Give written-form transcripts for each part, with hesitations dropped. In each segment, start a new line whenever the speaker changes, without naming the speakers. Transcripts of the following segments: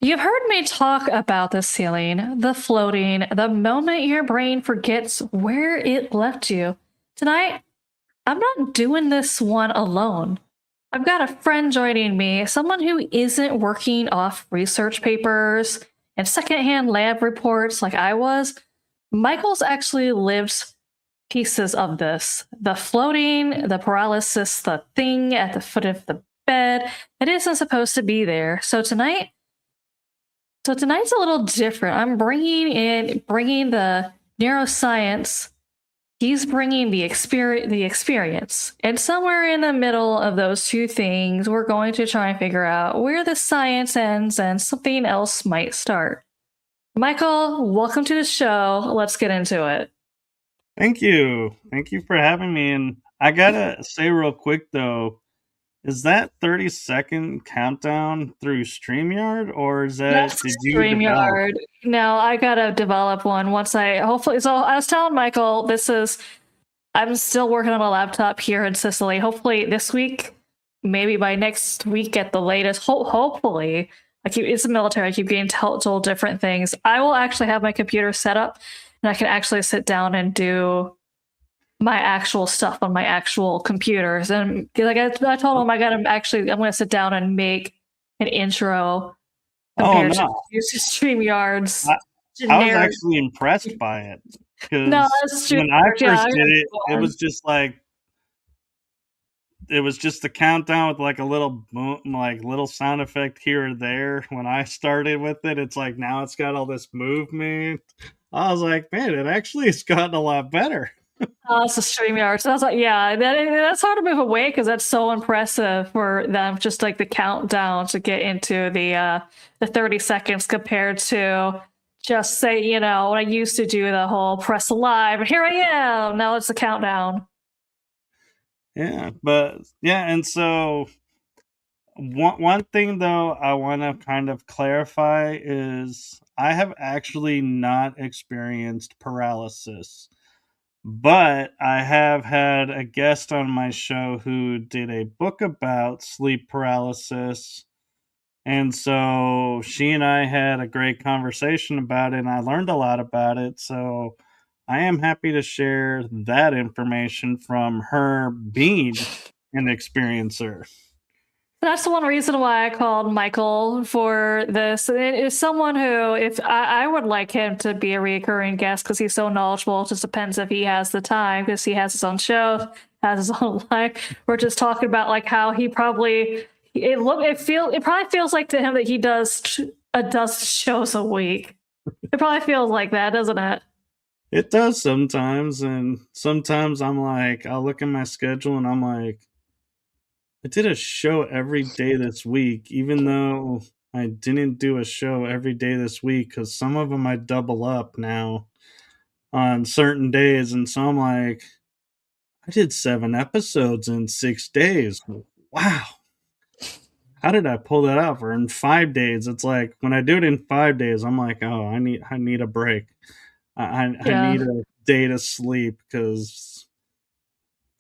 You've heard me talk about the ceiling, the floating, the moment your brain forgets where it left you. Tonight, I'm not doing this one alone. I've got a friend joining me, someone who isn't working off research papers and secondhand lab reports like I was. Michael's actually lived pieces of this, the floating, the paralysis, the thing at the foot of the bed. It isn't supposed to be there. So tonight's a little different. I'm bringing the neuroscience. He's bringing the experience. And somewhere in the middle of those two things, we're going to try and figure out where the science ends and something else might start. Michael, welcome to the show. Let's get into it.
Thank you. Thank you for having me. And I gotta say real quick though, is that 30-second countdown through StreamYard, or is that
That's
did you develop?
StreamYard. No, I gotta develop one once I hopefully. So I was telling Michael, I'm still working on a laptop here in Sicily. Hopefully this week, maybe by next week at the latest. Hopefully, it's the military. I keep getting told different things. I will actually have my computer set up, and I can actually sit down and do my actual stuff on my actual computers. And like I told him, I'm going to sit down and make an intro
Oh
compared to
no.
StreamYard's
I, I was
generic.
actually impressed by it
No,
because
that's
when I
StreamYard. Yeah,
first
I
did
gotta
it,
go
it
on.
was just like it was just a countdown with like a little boom, like little sound effect here or there. When I started with it, it's like now it's got all this movement. I was like, man, it actually has gotten a lot better.
Oh, it's a StreamYard. So I was like, yeah, that's hard to move away because that's so impressive for them. Just like the countdown to get into the 30 seconds compared to just say, when I used to do the whole press live and here I am. Now it's the countdown.
Yeah, but yeah, and so one thing though I want to kind of clarify is I have actually not experienced paralysis, but I have had a guest on my show who did a book about sleep paralysis. And so she and I had a great conversation about it, and I learned a lot about it. So I am happy to share that information from her being an experiencer.
That's the one reason why I called Michael for this. It is someone who, if I would like him to be a recurring guest because he's so knowledgeable. It just depends if he has the time because he has his own show, has his own life. We're just talking about like how he probably it probably feels like to him that he does a dozen shows a week. It probably feels like that, doesn't it?
It does sometimes, and sometimes I'm like, I'll look at my schedule and I'm like, I did a show every day this week, even though I didn't do a show every day this week because some of them I double up now on certain days. And so I'm like, I did 7 episodes in 6 days. Wow. How did I pull that off? Or in 5 days, it's like when I do it in 5 days, I'm like, oh, I need a break. I
Yeah.
need a day to sleep because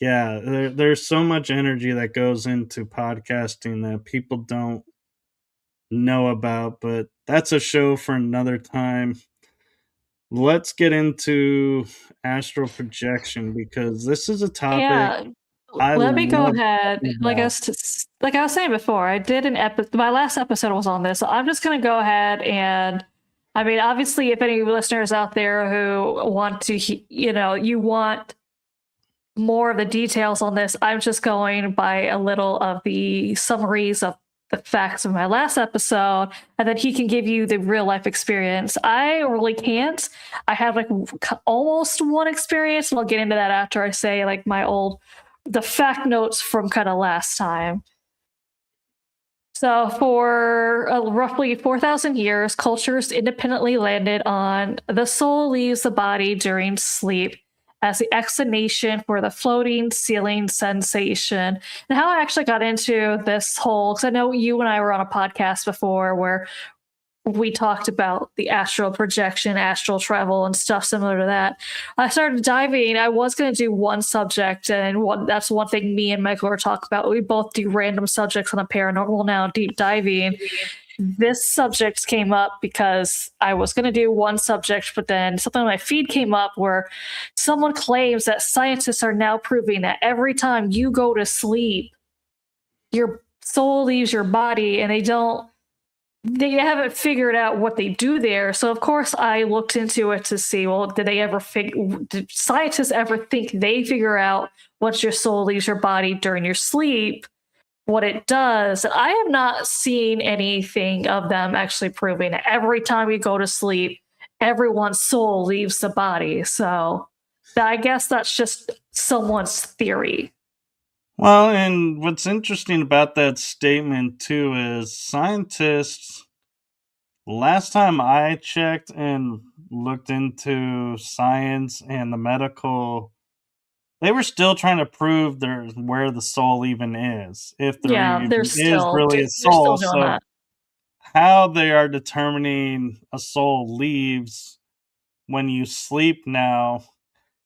yeah, there's so much energy that goes into podcasting that people don't know about, but that's a show for another time. Let's get into astral projection because this is a topic
Yeah.
I
Let me go
love
ahead.
talking about.
Like I was saying before, I did an episode. My last episode was on this. So I'm just going to go ahead and, I mean, obviously, if any listeners out there who want to, you want more of the details on this, I'm just going by a little of the summaries of the facts of my last episode, and then he can give you the real life experience. I really can't. I have like almost one experience, and I'll get into that after I say like the fact notes from kind of last time. So, for roughly 4,000 years, cultures independently landed on the soul leaves the body during sleep as the explanation for the floating ceiling sensation. And how I actually got into this whole, because I know you and I were on a podcast before where we talked about the astral projection, astral travel, and stuff similar to that. I started diving. I was going to do one subject, and that's one thing me and Michael were talking about. We both do random subjects on the paranormal now, deep diving. this subject came up because I was going to do one subject, but then something on my feed came up where someone claims that scientists are now proving that every time you go to sleep, your soul leaves your body, and they haven't figured out what they do there. So of course I looked into it to see, well, did scientists ever think they figure out once your soul leaves your body during your sleep what it does? I have not seen anything of them actually proving it. Every time you go to sleep, everyone's soul leaves the body. So I guess that's just someone's theory.
Well, and what's interesting about that statement too is scientists, last time I checked and looked into science and the medical, they were still trying to prove where the soul even is, if there
Yeah,
even is really a
they're still
soul.
doing
So
that.
how they are determining a soul leaves when you sleep now,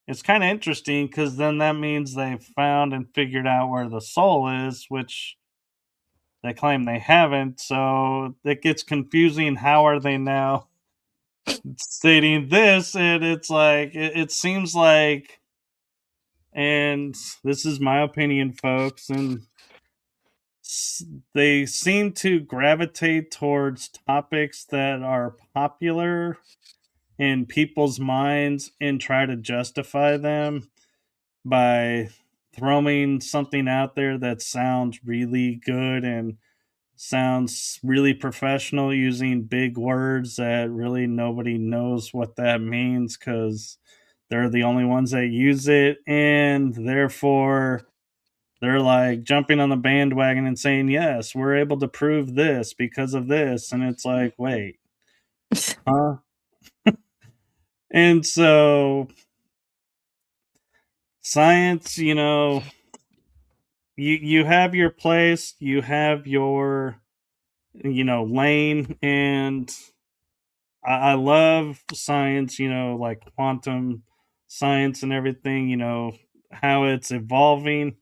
it's kind of interesting because then that means they've found and figured out where the soul is, which they claim they haven't. So it gets confusing. How are they now stating this? And it's like, it seems like, and this is my opinion, folks, and they seem to gravitate towards topics that are popular in people's minds and try to justify them by throwing something out there that sounds really good and sounds really professional, using big words that really nobody knows what that means because they're the only ones that use it, and therefore they're like jumping on the bandwagon and saying, yes, we're able to prove this because of this. And it's like, wait, huh? And so science, you have your place, you have your lane, and I love science, like quantum science and everything, how it's evolving,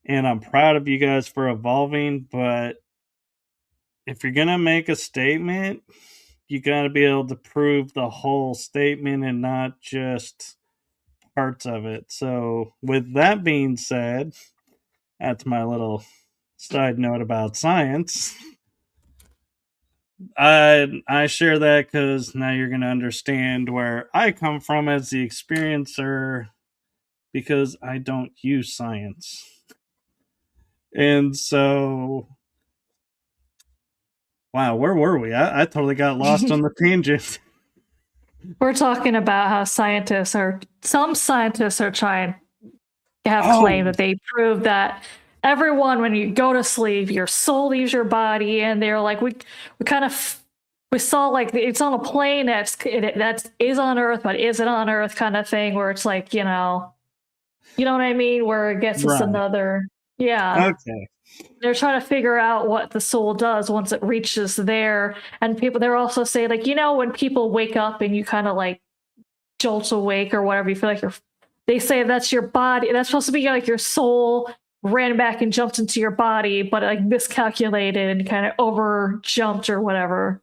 and I'm proud of you guys for evolving. But if you're gonna make a statement, you got to be able to prove the whole statement and not just parts of it. So with that being said, that's my little side note about science. I share that because now you're going to understand where I come from as the experiencer, because I don't use science. And so, wow, where were we? I totally got lost on the tangent.
We're talking about how some scientists are trying to have
Oh,
claim that they prove that everyone, when you go to sleep, your soul leaves your body, and they're like, we kind of we saw like it's on a plane that is on Earth but isn't on Earth kind of thing, where it's like you know what I mean, where it gets us
right.
another yeah.
Okay.
They're trying to figure out what the soul does once it reaches there, and they're also saying like when people wake up and you kind of like jolt awake or whatever, you feel like they say that's your body, that's supposed to be like your soul ran back and jumped into your body but like miscalculated and kind of over jumped or whatever.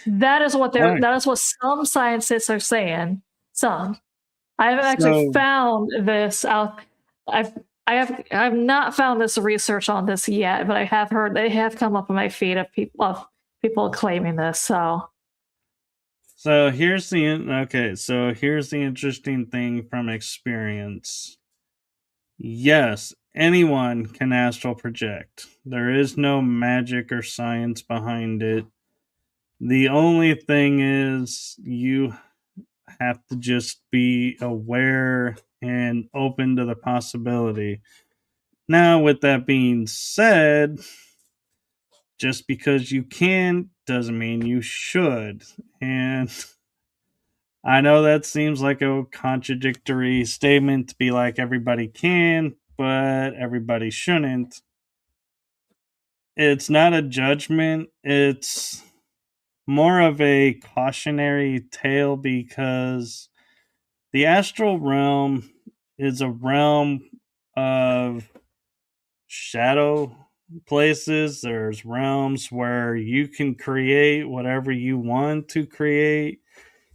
Okay.
That is what some scientists are saying. Some. I haven't actually
So,
found this out. I've I've not found this research on this yet, but I have heard they have come up on my feed of people claiming this. So
so here's the okay. So here's the interesting thing from experience. Yes, anyone can astral project. There is no magic or science behind it. The only thing is you have to just be aware and open to the possibility. Now, with that being said, just because you can doesn't mean you should. And I know that seems like a contradictory statement to be like everybody can, but everybody shouldn't. It's not a judgment, it's more of a cautionary tale because the astral realm is a realm of shadow places, there's realms where you can create whatever you want to create.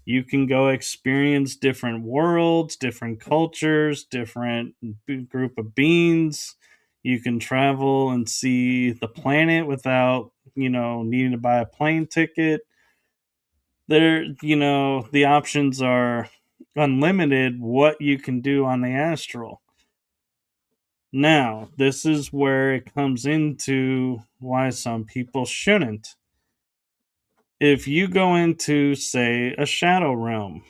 You can go experience different worlds, different cultures, different group of beings. You can travel and see the planet without, needing to buy a plane ticket. The options are unlimited what you can do on the astral. Now, this is where it comes into why some people shouldn't. If you go into, say, a shadow realm,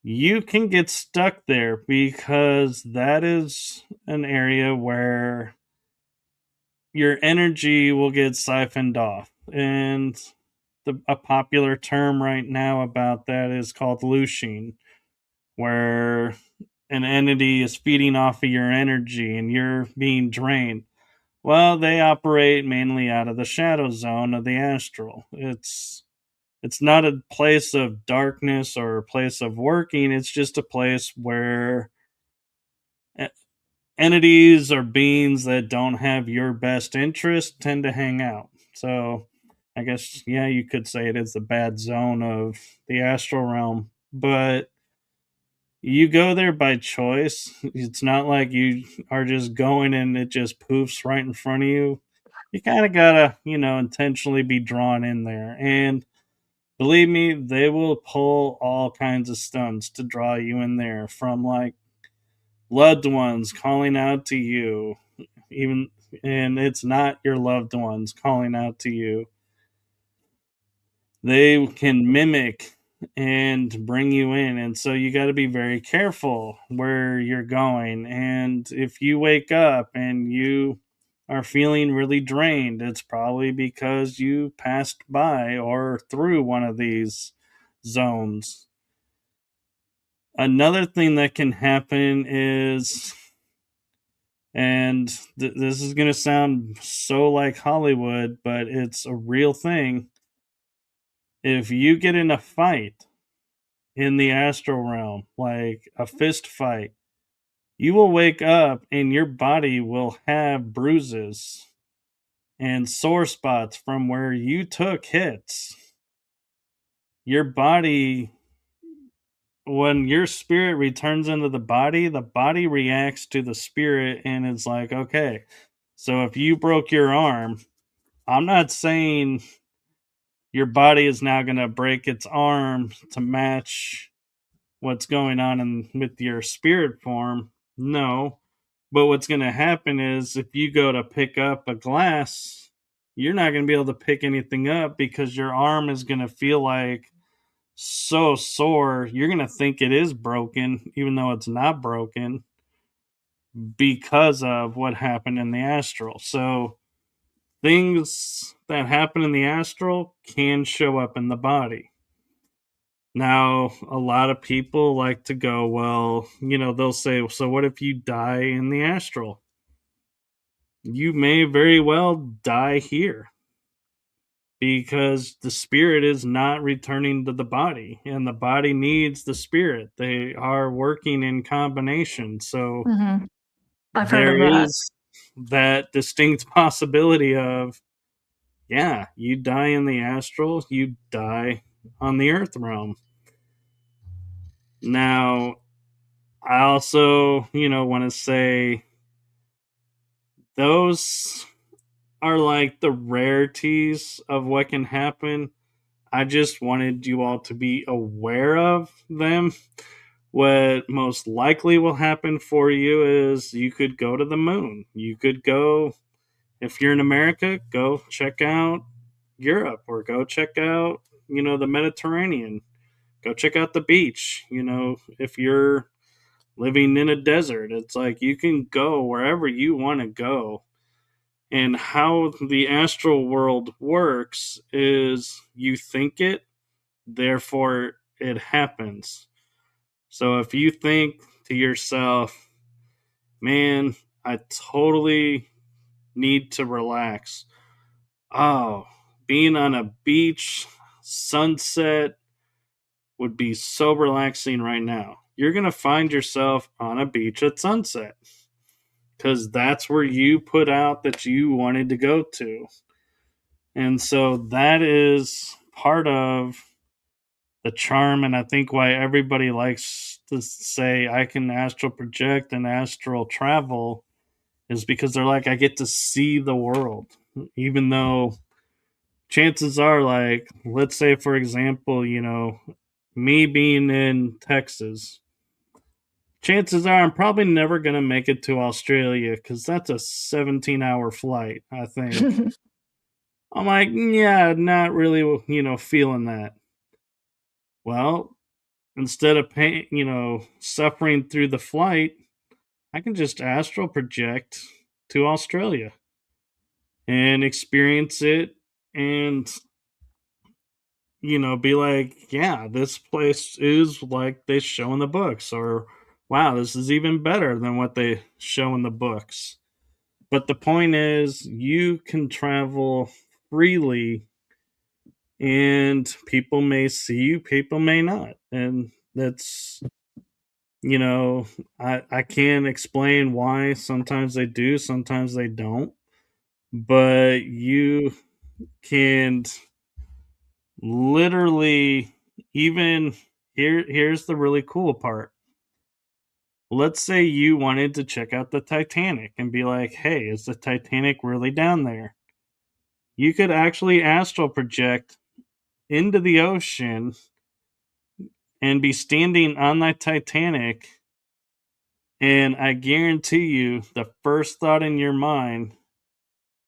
you can get stuck there because that is an area where your energy will get siphoned off. And a popular term right now about that is called looshing, where an entity is feeding off of your energy and you're being drained. Well, they operate mainly out of the shadow zone of the astral. It's not a place of darkness or a place of working. It's just a place where entities or beings that don't have your best interest tend to hang out. So I guess, yeah, you could say it is the bad zone of the astral realm, but you go there by choice. It's not like you are just going and it just poofs right in front of you. You kind of gotta, intentionally be drawn in there. And believe me, they will pull all kinds of stunts to draw you in there, from like loved ones calling out to you, even, and it's not your loved ones calling out to you. They can mimic and bring you in, and so you got to be very careful where you're going. And if you wake up and you are feeling really drained, it's probably because you passed by or through one of these zones. Another thing that can happen is, and this is going to sound so like Hollywood, but it's a real thing. If you get in a fight in the astral realm, like a fist fight, you will wake up and your body will have bruises and sore spots from where you took hits. Your body, when your spirit returns into the body reacts to the spirit and it's like, okay, so if you broke your arm, I'm not saying your body is now going to break its arm to match what's going on with your spirit form. No. But what's going to happen is if you go to pick up a glass, you're not going to be able to pick anything up because your arm is going to feel like so sore. You're going to think it is broken, even though it's not broken, because of what happened in the astral. So things that happen in the astral can show up in the body. Now, a lot of people like to go, well, they'll say, so what if you die in the astral? You may very well die here because the spirit is not returning to the body and the body needs the spirit. They are working in combination. So
Mm-hmm. I've heard of
there
that.
is that distinct possibility of, yeah, you die in the astral, you die on the earth realm. Now, I also, want to say those are like the rarities of what can happen. I just wanted you all to be aware of them. What most likely will happen for you is you could go to the moon. You could go, if you're in America, go check out Europe or go check out, the Mediterranean. Go check out the beach. If you're living in a desert, it's like you can go wherever you want to go. And how the astral world works is you think it, therefore it happens. So if you think to yourself, man, I totally need to relax. Oh, being on a beach, sunset would be so relaxing right now. You're going to find yourself on a beach at sunset. because that's where you put out that you wanted to go to. And so that is part of the charm, and I think why everybody likes to say I can astral project and astral travel is because they're like, I get to see the world. Even though chances are, like, let's say, for example, me being in Texas, chances are I'm probably never going to make it to Australia because that's a 17-hour flight, I think. I'm like, yeah, not really, feeling that. Well, instead of pain, suffering through the flight, I can just astral project to Australia and experience it and, be like, yeah, this place is like they show in the books, or wow, this is even better than what they show in the books. But the point is, you can travel freely, and people may see you, people may not. And that's, I can't explain why sometimes they do, sometimes they don't. But you can literally, even here's the really cool part. Let's say you wanted to check out the Titanic and be like, hey, is the Titanic really down there? You could actually astral project into the ocean and be standing on that Titanic. And I guarantee you, the first thought in your mind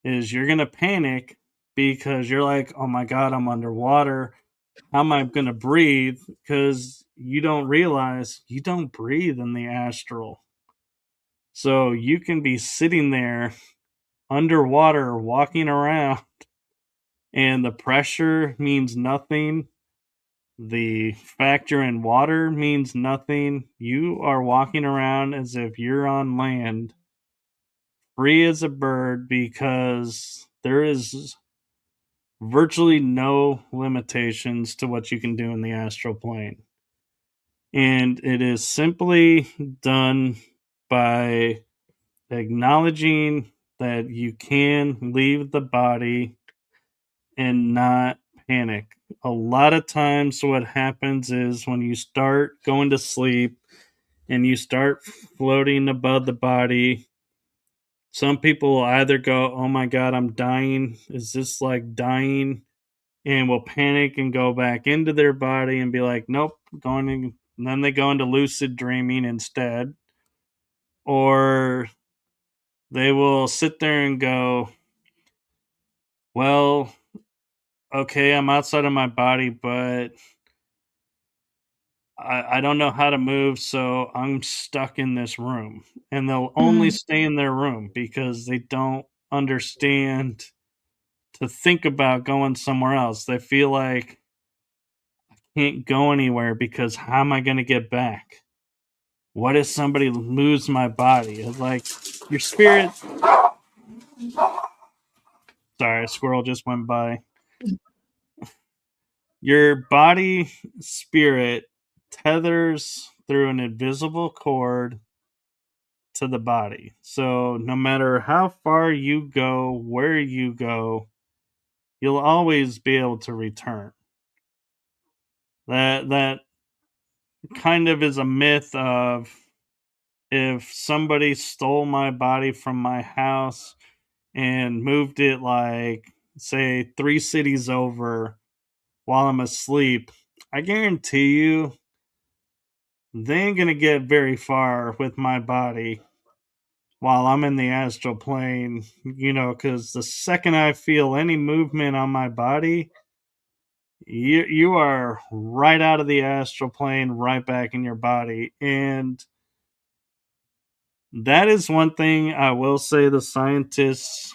is you're going to panic because you're like, oh my God, I'm underwater. How am I going to breathe? Because you don't realize you don't breathe in the astral. So you can be sitting there underwater, walking around, and the pressure means nothing. The factor in water means nothing. You are walking around as if you're on land, free as a bird, because there is virtually no limitations to what you can do in the astral plane. And it is simply done by acknowledging that you can leave the body and not panic. A lot of times, what happens is when you start going to sleep and you start floating above the body, some people will either go, oh my God, I'm dying. Is this like dying? And will panic and go back into their body and be like, nope, going in. And then they go into lucid dreaming instead. Or they will sit there and go, well, okay, I'm outside of my body, but I don't know how to move, so I'm stuck in this room. And they'll only
Mm.
stay in their room because they don't understand to think about going somewhere else. They feel like I can't go anywhere because how am I going to get back? What if somebody moves my body? It's like your spirit. Sorry, a squirrel just went by. Your body spirit tethers through an invisible cord to the body. So no matter how far you go, where you go, you'll always be able to return. That kind of is a myth of if somebody stole my body from my house and moved it like say 3 cities over while I'm asleep, I guarantee you they ain't gonna get very far with my body while I'm in the astral plane, because the second I feel any movement on my body, you are right out of the astral plane, right back in your body. And that is one thing I will say the scientists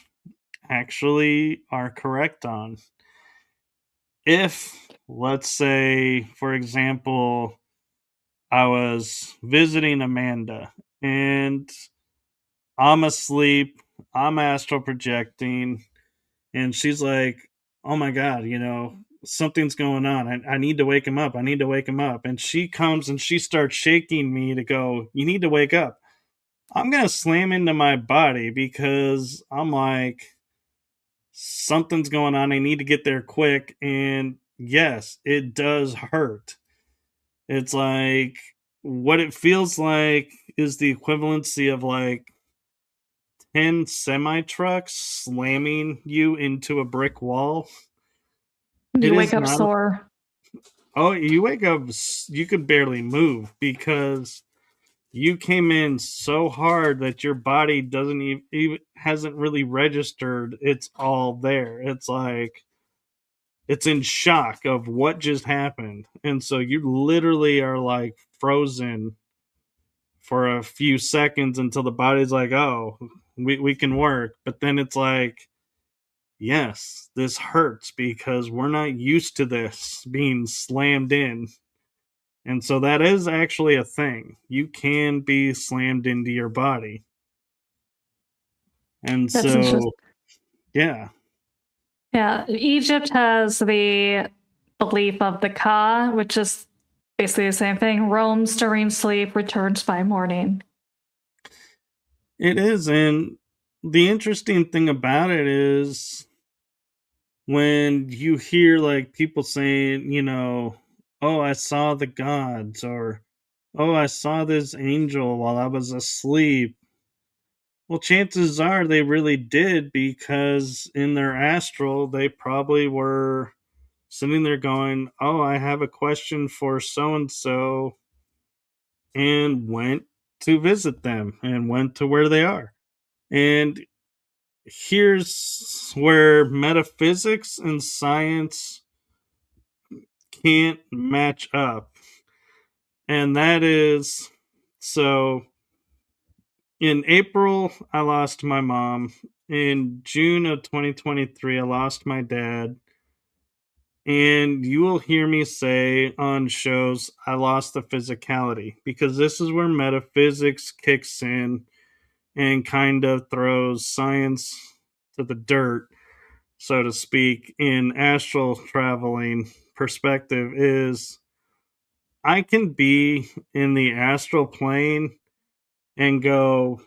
actually are correct on. If, let's say, for example, I was visiting Amanda and I'm asleep, I'm astral projecting, and she's like, "Oh my god, something's going on. I need to wake him up. I need to wake him up." And she comes and she starts shaking me to go, "You need to wake up." I'm going to slam into my body because I'm like, something's going on. I need to get there quick. And yes, it does hurt. It's like what it feels like is the equivalency of like 10 semi trucks slamming you into a brick wall. It
You wake
is
up
not.
sore.
Oh, you wake up, you could barely move because you came in so hard that your body doesn't even hasn't really registered it's all there. It's like it's in shock of what just happened. And so you literally are like frozen for a few seconds until the body's like, oh, we can work. But then it's like, yes, this hurts because we're not used to this being slammed in. And so that is actually a thing. You can be slammed into your body. And
That's interesting.
so, yeah,
Yeah, Egypt has the belief of the Ka, which is basically the same thing. Roams during sleep, returns by morning.
it is. And the interesting thing about it is when you hear like people saying, oh, I saw the gods, or oh, I saw this angel while I was asleep. Well, chances are they really did because in their astral, they probably were sitting there going, oh, I have a question for so and so, and went to visit them and went to where they are. And here's where metaphysics and science can't match up. And that is so in April, I lost my mom. In June of 2023, I lost my dad. And you will hear me say on shows, I lost the physicality because this is where metaphysics kicks in and kind of throws science to the dirt, so to speak, in astral traveling perspective is I can be in the astral plane and go,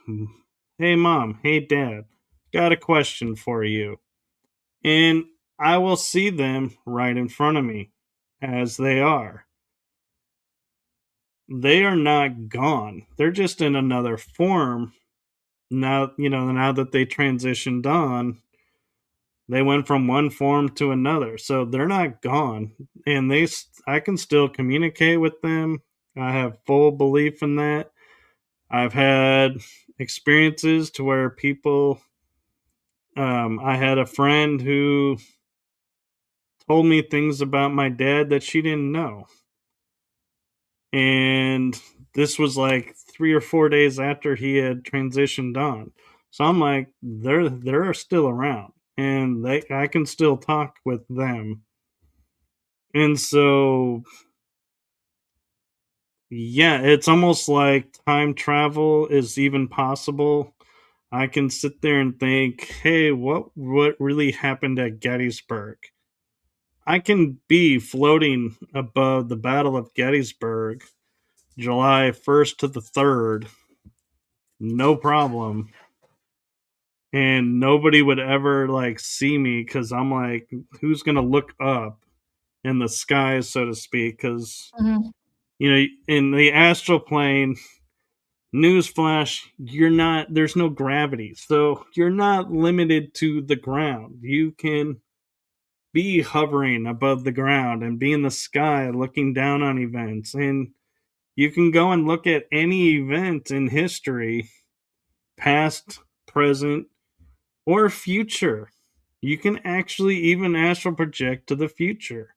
hey, mom, hey, dad, got a question for you. And I will see them right in front of me as they are. They are not gone. They're just in another form. Now, now that they transitioned on, they went from one form to another. So they're not gone. And I can still communicate with them. I have full belief in that. I've had experiences to where I had a friend who told me things about my dad that she didn't know. And this was like 3 or 4 days after he had transitioned on. So I'm like, they're still around and I can still talk with them. And so yeah, it's almost like time travel is even possible. I can sit there and think, hey, what really happened at Gettysburg? I can be floating above the Battle of Gettysburg, July 1st to the 3rd, no problem. And nobody would ever like see me because I'm like, who's gonna look up in the sky, so to speak? Because
Mhm.
in the astral plane, newsflash, you're not. There's no gravity, so you're not limited to the ground. You can be hovering above the ground and be in the sky looking down on events, and you can go and look at any event in history, past, present, or future. You can actually even astral project to the future.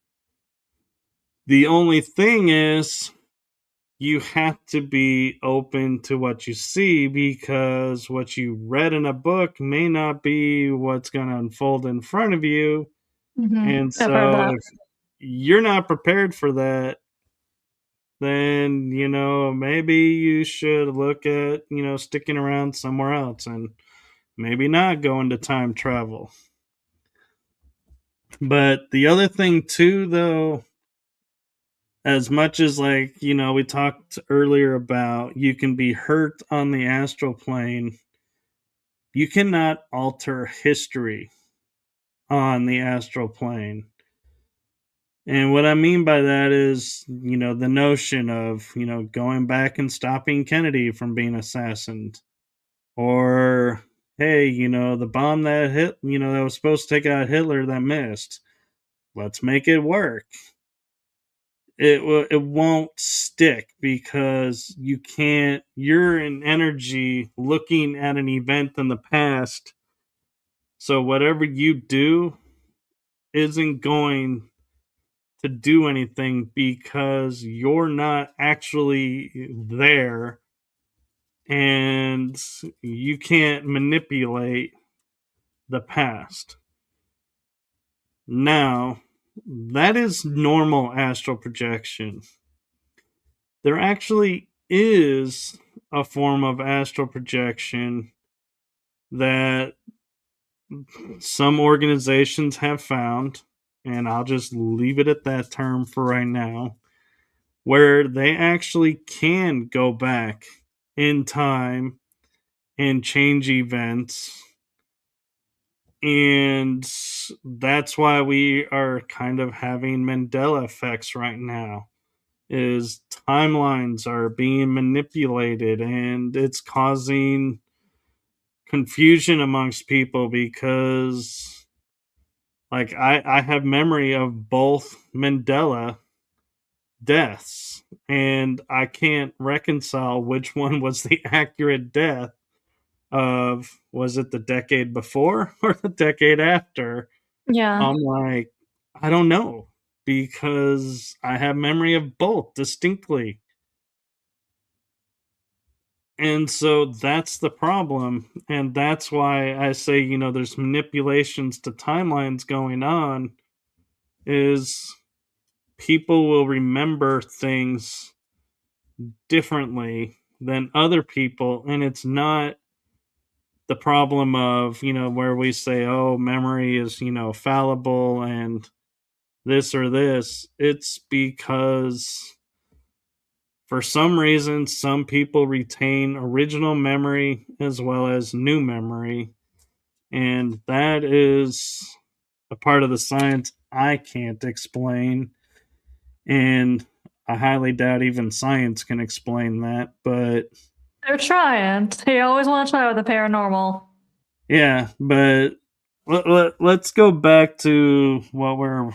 The only thing is, you have to be open to what you see because what you read in a book may not be what's going to unfold in front of you. And
I've heard
so,
that.
if you're not prepared for that, then, maybe you should look at, sticking around somewhere else and maybe not going to time travel. But the other thing too, though, as much as, like, we talked earlier about you can be hurt on the astral plane, you cannot alter history on the astral plane. And what I mean by that is, the notion of, going back and stopping Kennedy from being assassinated. Or, hey, the bomb that hit, that was supposed to take out Hitler that missed. Let's make it work. It won't stick because you can't. You're an energy looking at an event in the past. So whatever you do isn't going to do anything because you're not actually there, and you can't manipulate the past. Now, that is normal astral projection. There actually is a form of astral projection that some organizations have found, and I'll just leave it at that term for right now, where they actually can go back in time and change events. And that's why we are kind of having Mandela effects right now, is timelines are being manipulated, and it's causing confusion amongst people because, like, I have memory of both Mandela deaths, and I can't reconcile which one was the accurate death of, was it the decade before or the decade after?
Yeah.
I'm like, I don't know, because I have memory of both distinctly. And so that's the problem. And that's why I say, there's manipulations to timelines going on, is people will remember things differently than other people. And it's not the problem of, where we say, oh, memory is, fallible and this or this. It's because for some reason, some people retain original memory as well as new memory. And that is a part of the science I can't explain. And I highly doubt even science can explain that. But
They're trying. They always want to try with the paranormal.
yeah, but let's go back to what we're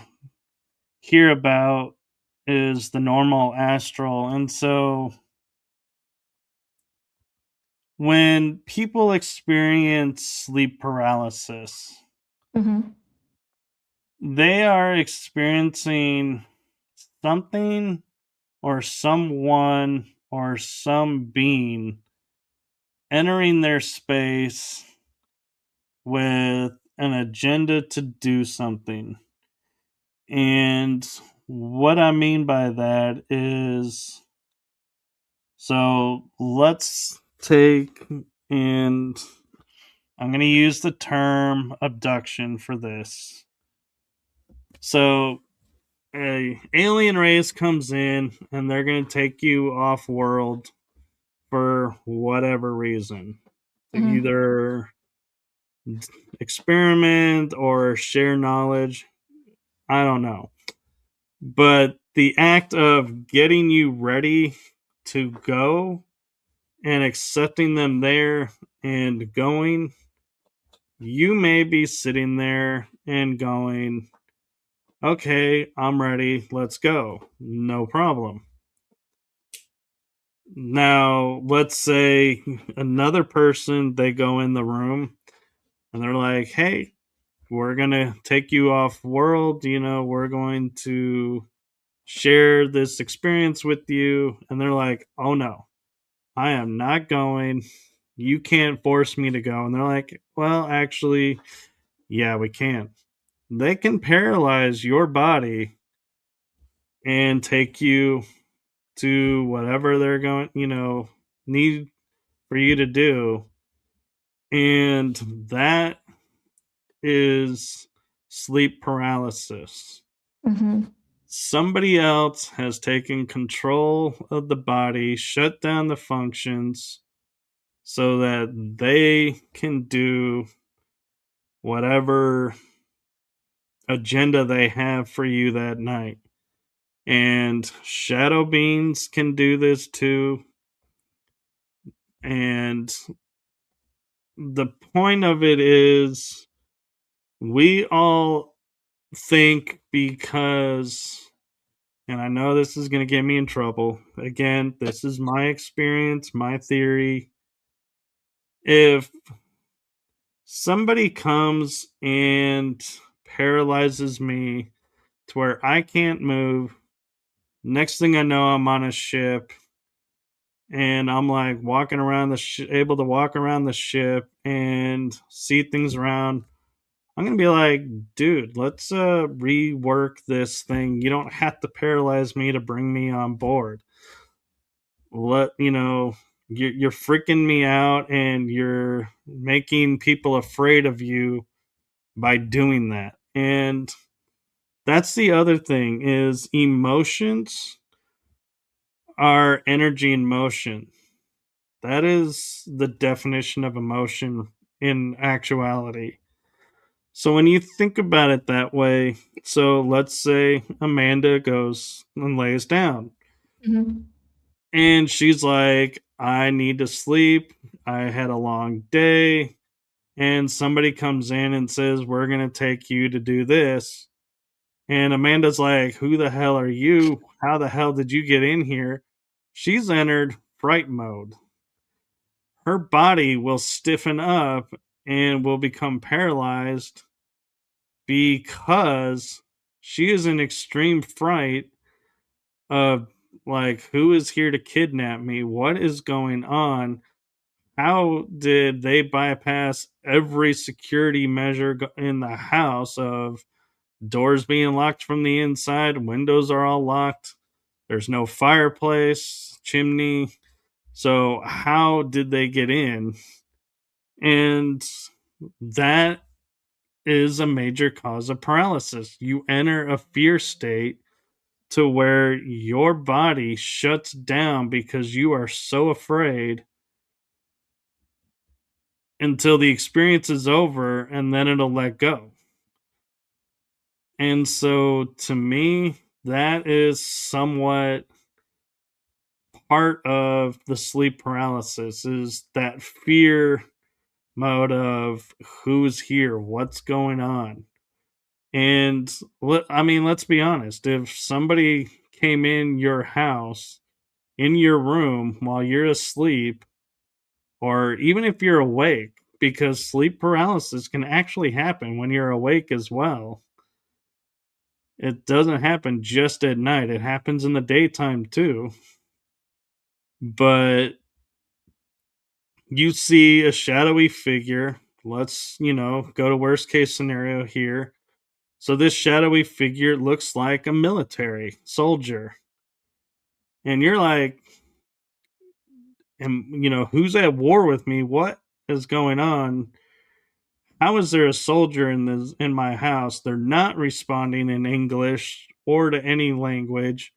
here about, is the normal astral. And so when people experience sleep paralysis,
Mm-hmm.
they are experiencing something or someone or some being entering their space with an agenda to do something. And what I mean by that is, so let's take, and I'm going to use the term abduction for this. So a alien race comes in and they're going to take you off world for whatever reason, to
Mm-hmm.
either experiment or share knowledge. I don't know. But the act of getting you ready to go and accepting them there and going, you may be sitting there and going, okay, I'm ready, let's go, no problem. Now, let's say another person, they go in the room and they're like, hey, we're going to take you off world, we're going to share this experience with you. And they're like, oh no, I am not going. You can't force me to go. And they're like, well, actually, yeah, we can. They can paralyze your body and take you to whatever they're going, need for you to do. And that is sleep paralysis.
Mm-hmm.
somebody else has taken control of the body, shut down the functions so that they can do whatever agenda they have for you that night. And shadow beings can do this too. And the point of it is, we all think because, and I know this is going to get me in trouble. Again, this is my experience, my theory. If somebody comes and paralyzes me to where I can't move, next thing I know, I'm on a ship and I'm like walking around able to walk around the ship and see things around. I'm gonna be like, dude, let's rework this thing. You don't have to paralyze me to bring me on board. You're freaking me out, and you're making people afraid of you by doing that. And that's the other thing, is emotions are energy in motion. That is the definition of emotion in actuality. So when you think about it that way, so let's say Amanda goes and lays down
Mhm.
and she's like, I need to sleep. I had a long day. And somebody comes in and says, we're going to take you to do this. And Amanda's like, who the hell are you? How the hell did you get in here? She's entered fright mode. Her body will stiffen up and will become paralyzed because she is in extreme fright of, like, who is here to kidnap me? What is going on? How did they bypass every security measure in the house of doors being locked from the inside, windows are all locked, there's no fireplace, chimney. So how did they get in? And that is a major cause of paralysis. You enter a fear state to where your body shuts down because you are so afraid until the experience is over, and then it'll let go. And so to me, that is somewhat part of the sleep paralysis, is that fear mode of who's here, what's going on. And I mean, let's be honest, if somebody came in your house, in your room while you're asleep, or even if you're awake, because sleep paralysis can actually happen when you're awake as well. It doesn't happen just at night, it happens in the daytime too. But you see a shadowy figure. Let's, go to worst case scenario here. So this shadowy figure looks like a military soldier. And you're like, and who's at war with me? What is going on? How is there a soldier in my house? They're not responding in English or to any language.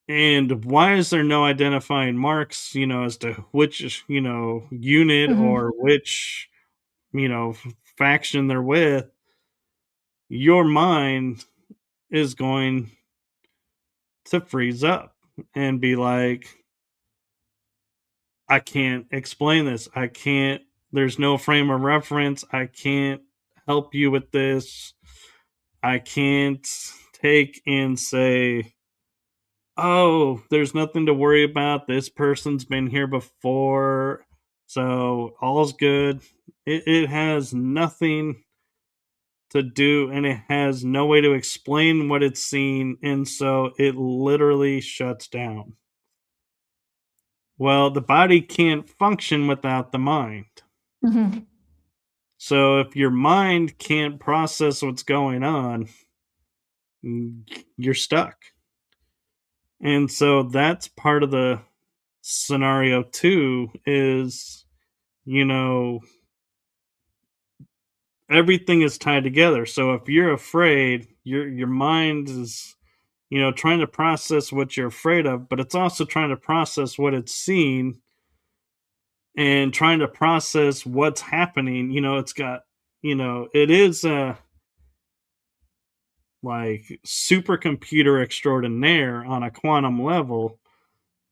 And why is there no identifying marks, as to which, unit
Mhm.
or which, you know, faction they're with? Your mind is going to freeze up and be like, I can't explain this. I can't, there's no frame of reference. I can't help you with this. I can't take and say, oh, there's nothing to worry about. This person's been here before. So all's good. It has nothing to do, and it has no way to explain what it's seen. And so it literally shuts down. Well, the body can't function without the mind.
Mhm.
So if your mind can't process what's going on, you're stuck. And so that's part of the scenario, too, is, you know, everything is tied together. So if you're afraid, your mind is, trying to process what you're afraid of, but it's also trying to process what it's seen and trying to process what's happening. It's got, it is a like supercomputer extraordinaire on a quantum level,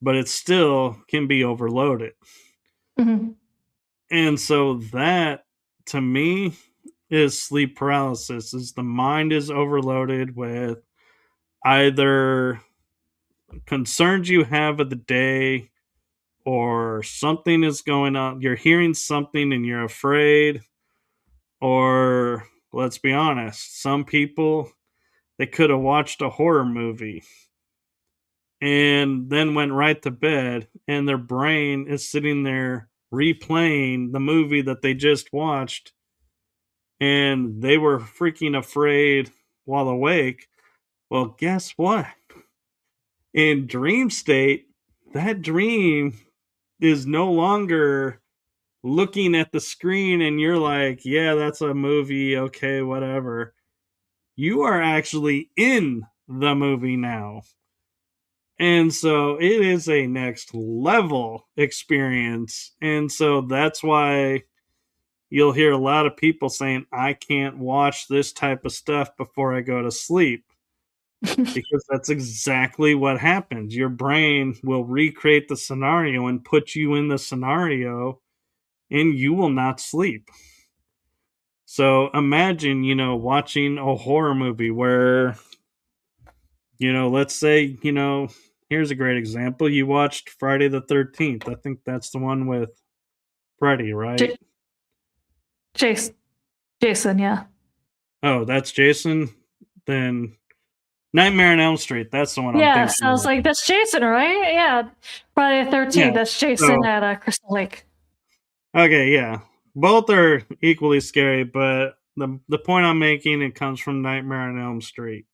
but it still can be overloaded.
Mhm.
And so that, to me, is sleep paralysis. Is the mind is overloaded with either concerns you have of the day, or something is going on. You're hearing something and you're afraid. Or let's be honest, some people, they could have watched a horror movie and then went right to bed, and their brain is sitting there replaying the movie that they just watched, and they were freaking afraid while awake. Well, guess what? In dream state, that dream is no longer looking at the screen and you're like, yeah, that's a movie, okay, whatever. You are actually in the movie now. And so it is a next level experience. And so that's why you'll hear a lot of people saying, I can't watch this type of stuff before I go to sleep. Because that's exactly what happens. Your brain will recreate the scenario and put you in the scenario, and you will not sleep. So imagine, watching a horror movie where, let's say, here's a great example. You watched Friday the 13th. I think that's the one with Freddy, right?
J- Jason, Jason, yeah.
Oh, that's Jason? Then Nightmare on Elm Street. That's the one I'm
Yeah, so I
thinking
was
of.
like, that's Jason, right? Yeah. Friday the
Yeah.
13th, that's Jason
So,
at Crystal Lake.
okay, yeah. Both are equally scary, but the point I'm making, it comes from Nightmare on Elm Street.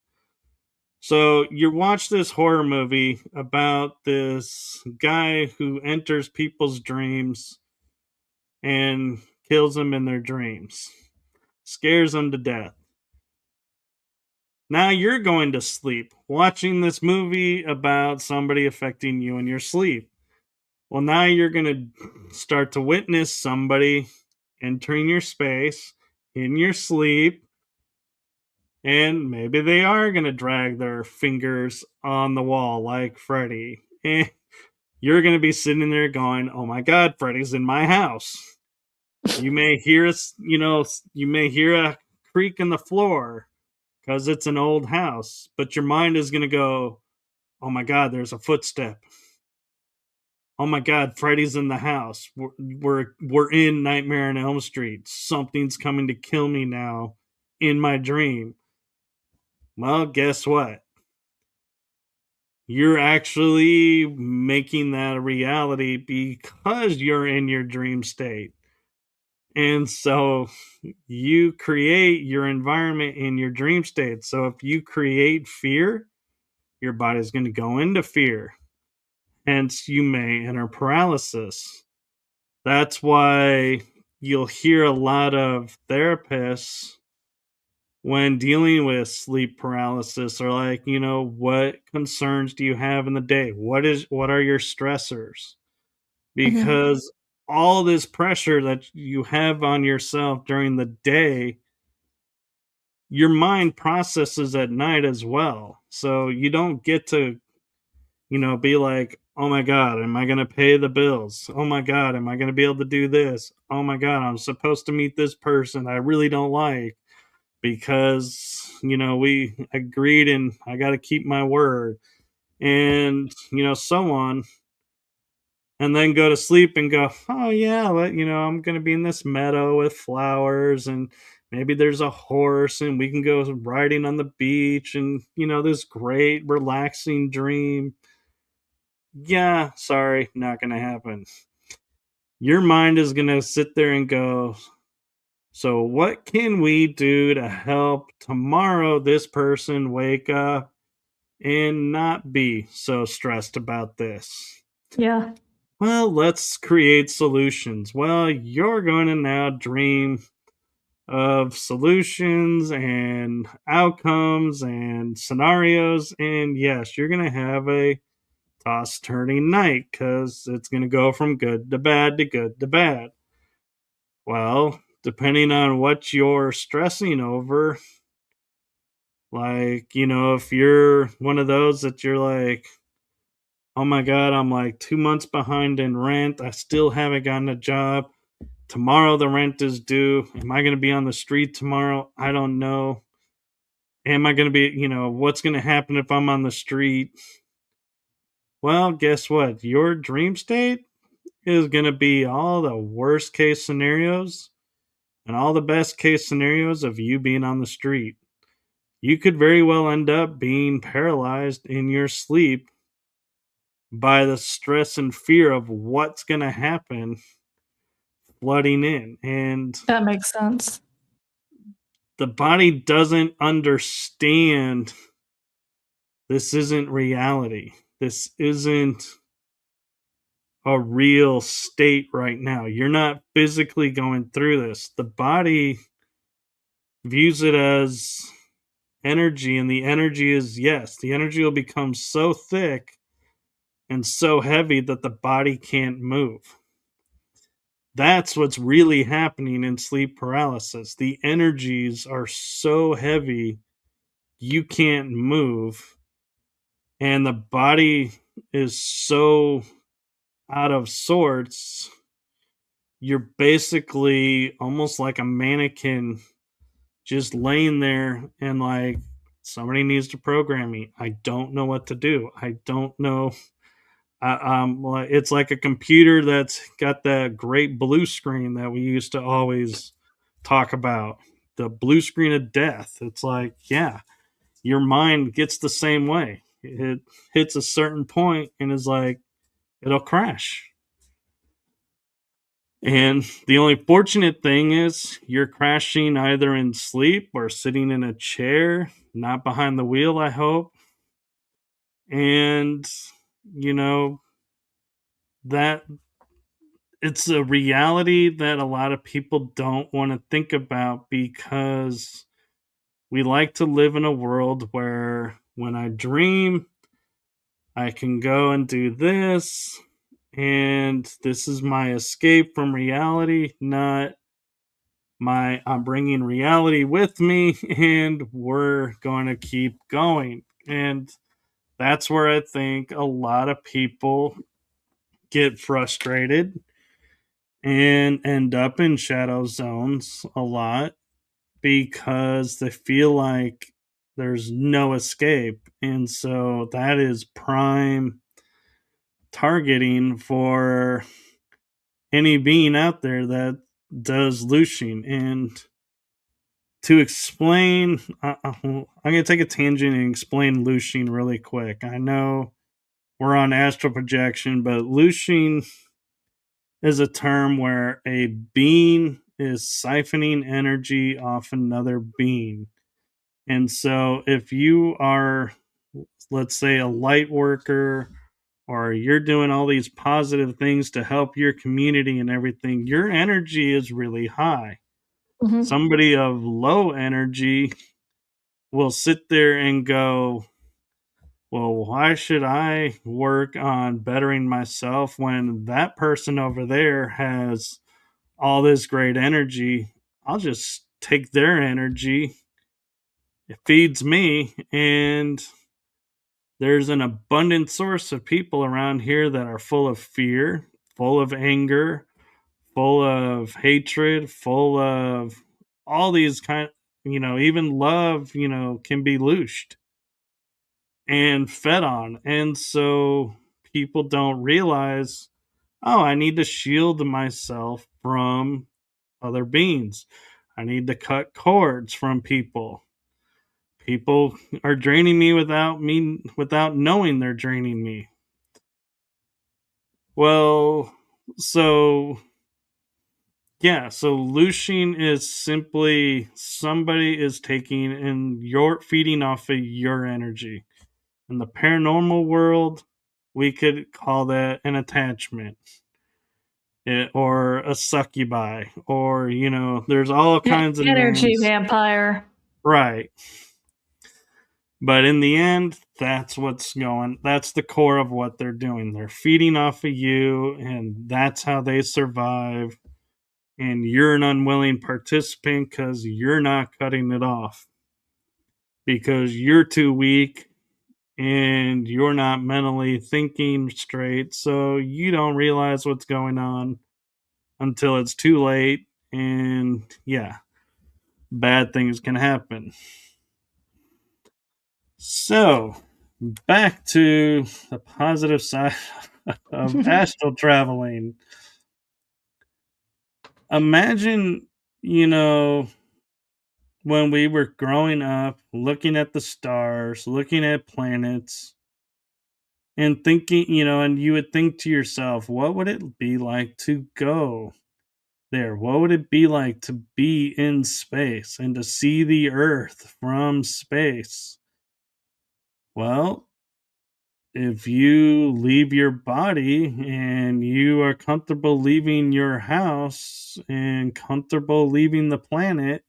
So you watch this horror movie about this guy who enters people's dreams and kills them in their dreams, scares them to death. Now you're going to sleep watching this movie about somebody affecting you in your sleep. Well, now you're going to start to witness somebody entering your space in your sleep, and maybe they are going to drag their fingers on the wall like Freddy. And you're going to be sitting there going, "Oh my God, Freddy's in my house." You may hear us, you may hear a creak in the floor because it's an old house, but your mind is going to go, "Oh my God, there's a footstep. Oh my God, Freddy's in the house. We're in Nightmare on Elm Street. Something's coming to kill me now in my dream." Well, guess what? You're actually making that a reality because you're in your dream state. And so you create your environment in your dream state. So if you create fear, your body's going to go into fear. Hence, you may enter paralysis. That's why you'll hear a lot of therapists when dealing with sleep paralysis are like, what concerns do you have in the day? What are your stressors?
Mhm.
Because all this pressure that you have on yourself during the day, your mind processes at night as well. So you don't get to, be like, oh my God, am I going to pay the bills? Oh my God, am I going to be able to do this? Oh my God, I'm supposed to meet this person I really don't like because, we agreed and I got to keep my word. And, so on. And then go to sleep and go, oh yeah, I'm going to be in this meadow with flowers, and maybe there's a horse and we can go riding on the beach, and this great relaxing dream. Yeah, sorry, not going to happen. Your mind is going to sit there and go, so what can we do to help tomorrow this person wake up and not be so stressed about this?
Yeah.
Well, let's create solutions. Well, you're going to now dream of solutions and outcomes and scenarios. And yes, you're going to have a toss turning night because it's going to go from good to bad to good to bad. Well, depending on what you're stressing over, like, if you're one of those that you're like, oh my God, I'm like 2 months behind in rent. I still haven't gotten a job. Tomorrow the rent is due. Am I going to be on the street tomorrow? I don't know. Am I going to be, what's going to happen if I'm on the street? Well, guess what? Your dream state is going to be all the worst case scenarios and all the best case scenarios of you being on the street. You could very well end up being paralyzed in your sleep by the stress and fear of what's going to happen flooding in. And
That makes sense.
the body doesn't understand this isn't reality. This isn't a real state right now. You're not physically going through this. The body views it as energy, and the energy is, yes, the energy will become so thick and so heavy that the body can't move. That's what's really happening in sleep paralysis. The energies are so heavy you can't move, and the body is so out of sorts. You're basically almost like a mannequin just laying there and like, somebody needs to program me. I don't know what to do. I don't know. It's like a computer that's got that great blue screen that we used to always talk about, the blue screen of death. It's like, yeah, your mind gets the same way. It hits a certain point and is like, it'll crash. And the only fortunate thing is you're crashing either in sleep or sitting in a chair, not behind the wheel, I hope. And, you know, that it's a reality that a lot of people don't want to think about because we like to live in a world where when I dream, I can go and do this, and this is my escape from reality, not I'm bringing reality with me, and we're going to keep going. And that's where I think a lot of people get frustrated and end up in shadow zones a lot because they feel like there's no escape. And so that is prime targeting for any being out there that does looshing. And to explain, I'm going to take a tangent and explain looshing really quick. I know we're on astral projection, but looshing is a term where a being is siphoning energy off another being. And so if you are, let's say, a light worker, or you're doing all these positive things to help your community and everything, your energy is really high.
Mm-hmm.
Somebody of low energy will sit there and go, well, why should I work on bettering myself when that person over there has all this great energy? I'll just take their energy. It feeds me, and there's an abundant source of people around here that are full of fear, full of anger, full of hatred, full of all these even love, can be loosed and fed on. And so people don't realize, oh, I need to shield myself from other beings. I need to cut cords from people. People are draining me without knowing they're draining me. Well, so yeah, so looshing is simply somebody is taking and you're feeding off of your energy. In the paranormal world, we could call that an attachment. or a succubi, or there's all kinds of
Energy
names,
vampire.
right? But in the end, that's the core of what they're doing. They're feeding off of you, and that's how they survive. And you're an unwilling participant because you're not cutting it off because you're too weak and you're not mentally thinking straight. So you don't realize what's going on until it's too late. And yeah, bad things can happen. So back to the positive side of astral traveling. Imagine, when we were growing up, looking at the stars, looking at planets, and thinking, and you would think to yourself, what would it be like to go there? What would it be like to be in space and to see the Earth from space? Well, if you leave your body and you are comfortable leaving your house and comfortable leaving the planet,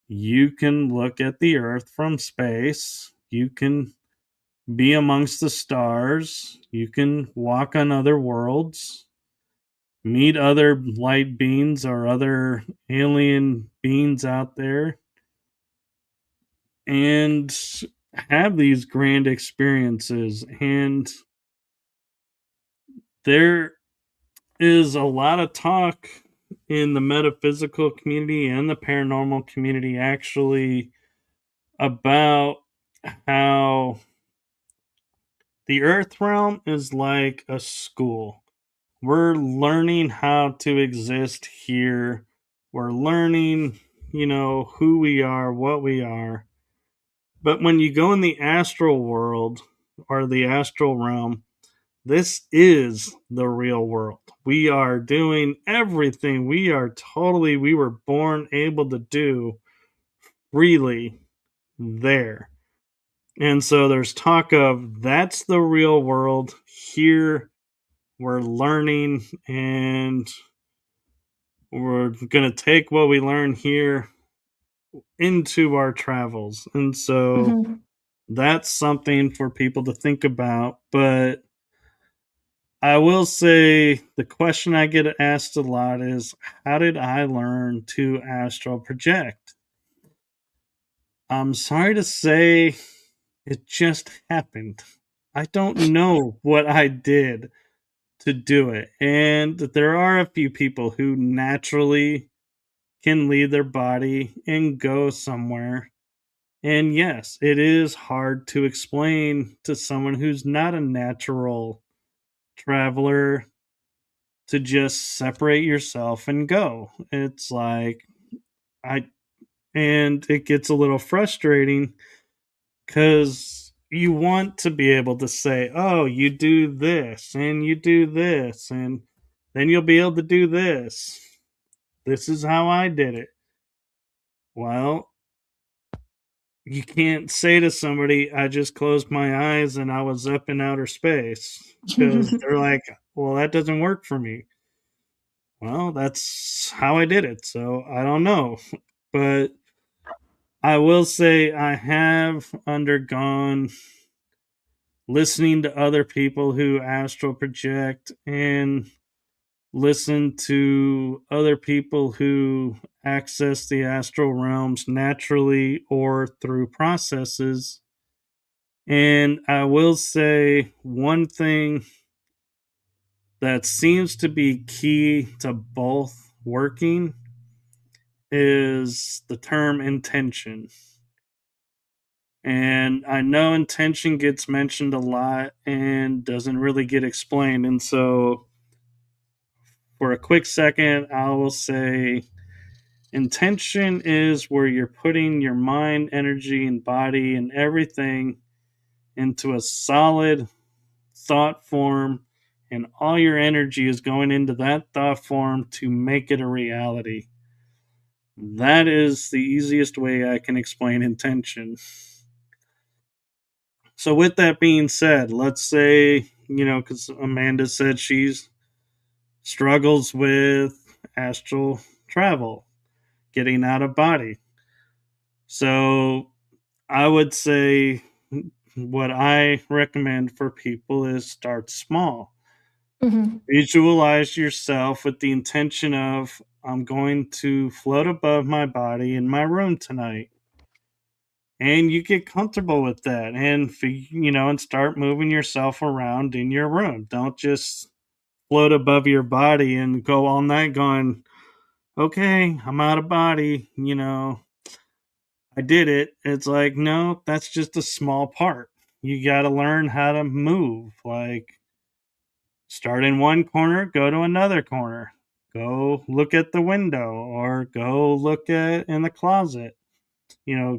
you can look at the Earth from space. You can be amongst the stars. You can walk on other worlds, meet other light beings or other alien beings out there, and have these grand experiences. And there is a lot of talk in the metaphysical community and the paranormal community actually about how the earth realm is like a school. We're learning how to exist here. We're learning, who we are, what we are. But when you go in the astral world or the astral realm, this is the real world. We are doing everything we were born able to do freely there. And so there's talk of that's the real world. Here we're learning and we're going to take what we learn here into our travels. And so
Mhm.
that's something for people to think about. But I will say the question I get asked a lot is, how did I learn to astral project? I'm sorry to say it just happened. I don't know what I did to do it. And there are a few people who naturally can leave their body and go somewhere. And yes, it is hard to explain to someone who's not a natural traveler to just separate yourself and go. It's like I and it gets a little frustrating cuz you want to be able to say, "Oh, you do this and you do this and then you'll be able to do this. This is how I did it." Well, you can't say to somebody, "I just closed my eyes and I was up in outer space," because they're like, "Well, that doesn't work for me." Well, that's how I did it, so I don't know. But I will say I have undergone listening to other people who astral project and listen to other people who access the astral realms naturally or through processes. And I will say one thing that seems to be key to both working is the term intention. And I know intention gets mentioned a lot and doesn't really get explained. And so, for a quick second, I will say intention is where you're putting your mind, energy, and body and everything into a solid thought form, and all your energy is going into that thought form to make it a reality. That is the easiest way I can explain intention. So, with that being said, let's say, because Amanda said she's struggles with astral travel, getting out of body. So I would say what I recommend for people is start small.
Hmm.
Visualize yourself with the intention of, I'm going to float above my body in my room tonight. And you get comfortable with that and, and start moving yourself around in your room. Don't just float above your body and go all night going, okay, I'm out of body. I did it. It's like, no, that's just a small part. You got to learn how to move. Like, start in one corner, go to another corner, go look at the window, or go look at in the closet.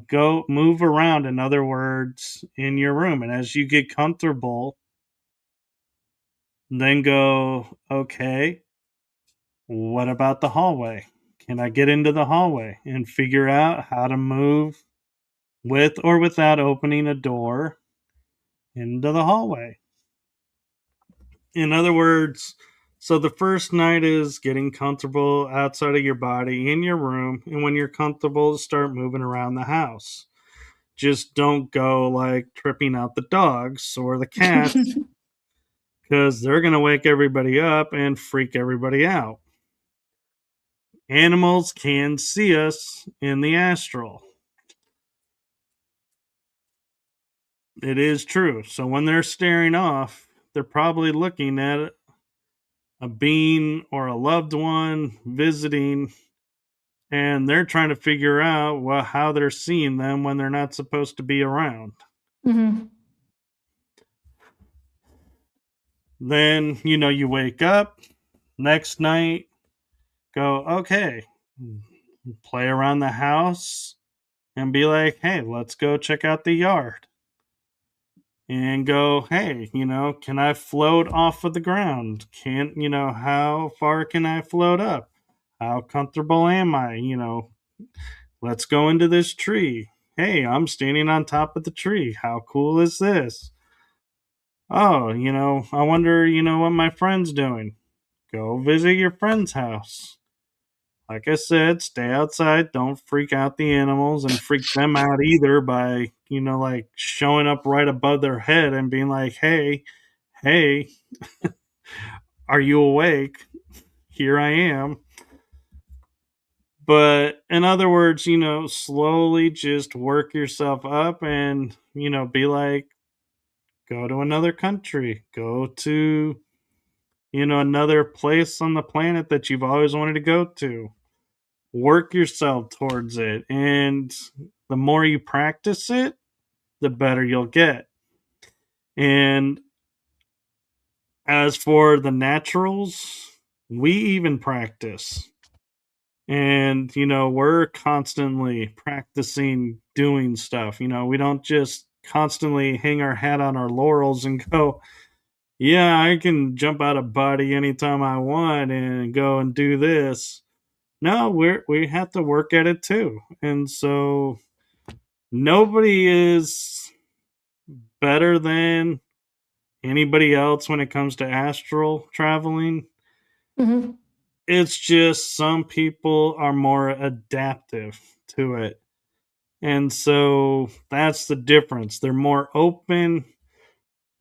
Go move around, in other words, in your room. And as you get comfortable, then go, okay, what about the hallway? Can I get into the hallway and figure out how to move with or without opening a door into the hallway? In other words, so the first night is getting comfortable outside of your body in your room. And when you're comfortable, start moving around the house. Just don't go like tripping out the dogs or the cats, because they're going to wake everybody up and freak everybody out. Animals can see us in the astral. It is true. So when they're staring off, they're probably looking at a being or a loved one visiting, and they're trying to figure out how they're seeing them when they're not supposed to be around.
Hmm.
Then, you wake up next night, go, okay, play around the house and be like, hey, let's go check out the yard. And go, hey, can I float off of the ground? How far can I float up? How comfortable am I? Let's go into this tree. Hey, I'm standing on top of the tree. How cool is this? Oh, I wonder, what my friend's doing. Go visit your friend's house. Like I said, stay outside. Don't freak out the animals and freak them out either by, like showing up right above their head and being like, hey, are you awake? Here I am. But in other words, slowly just work yourself up and, be like, go to another country, go to, another place on the planet that you've always wanted to go to. Work yourself towards it. And the more you practice it, the better you'll get. And as for the naturals, we even practice. And, we're constantly practicing doing stuff. We don't just constantly hang our hat on our laurels and go, yeah, I can jump out of body anytime I want and go and do this. No, we have to work at it too. And so nobody is better than anybody else when it comes to astral traveling.
Hmm.
It's just some people are more adaptive to it. And so that's the difference. They're more open,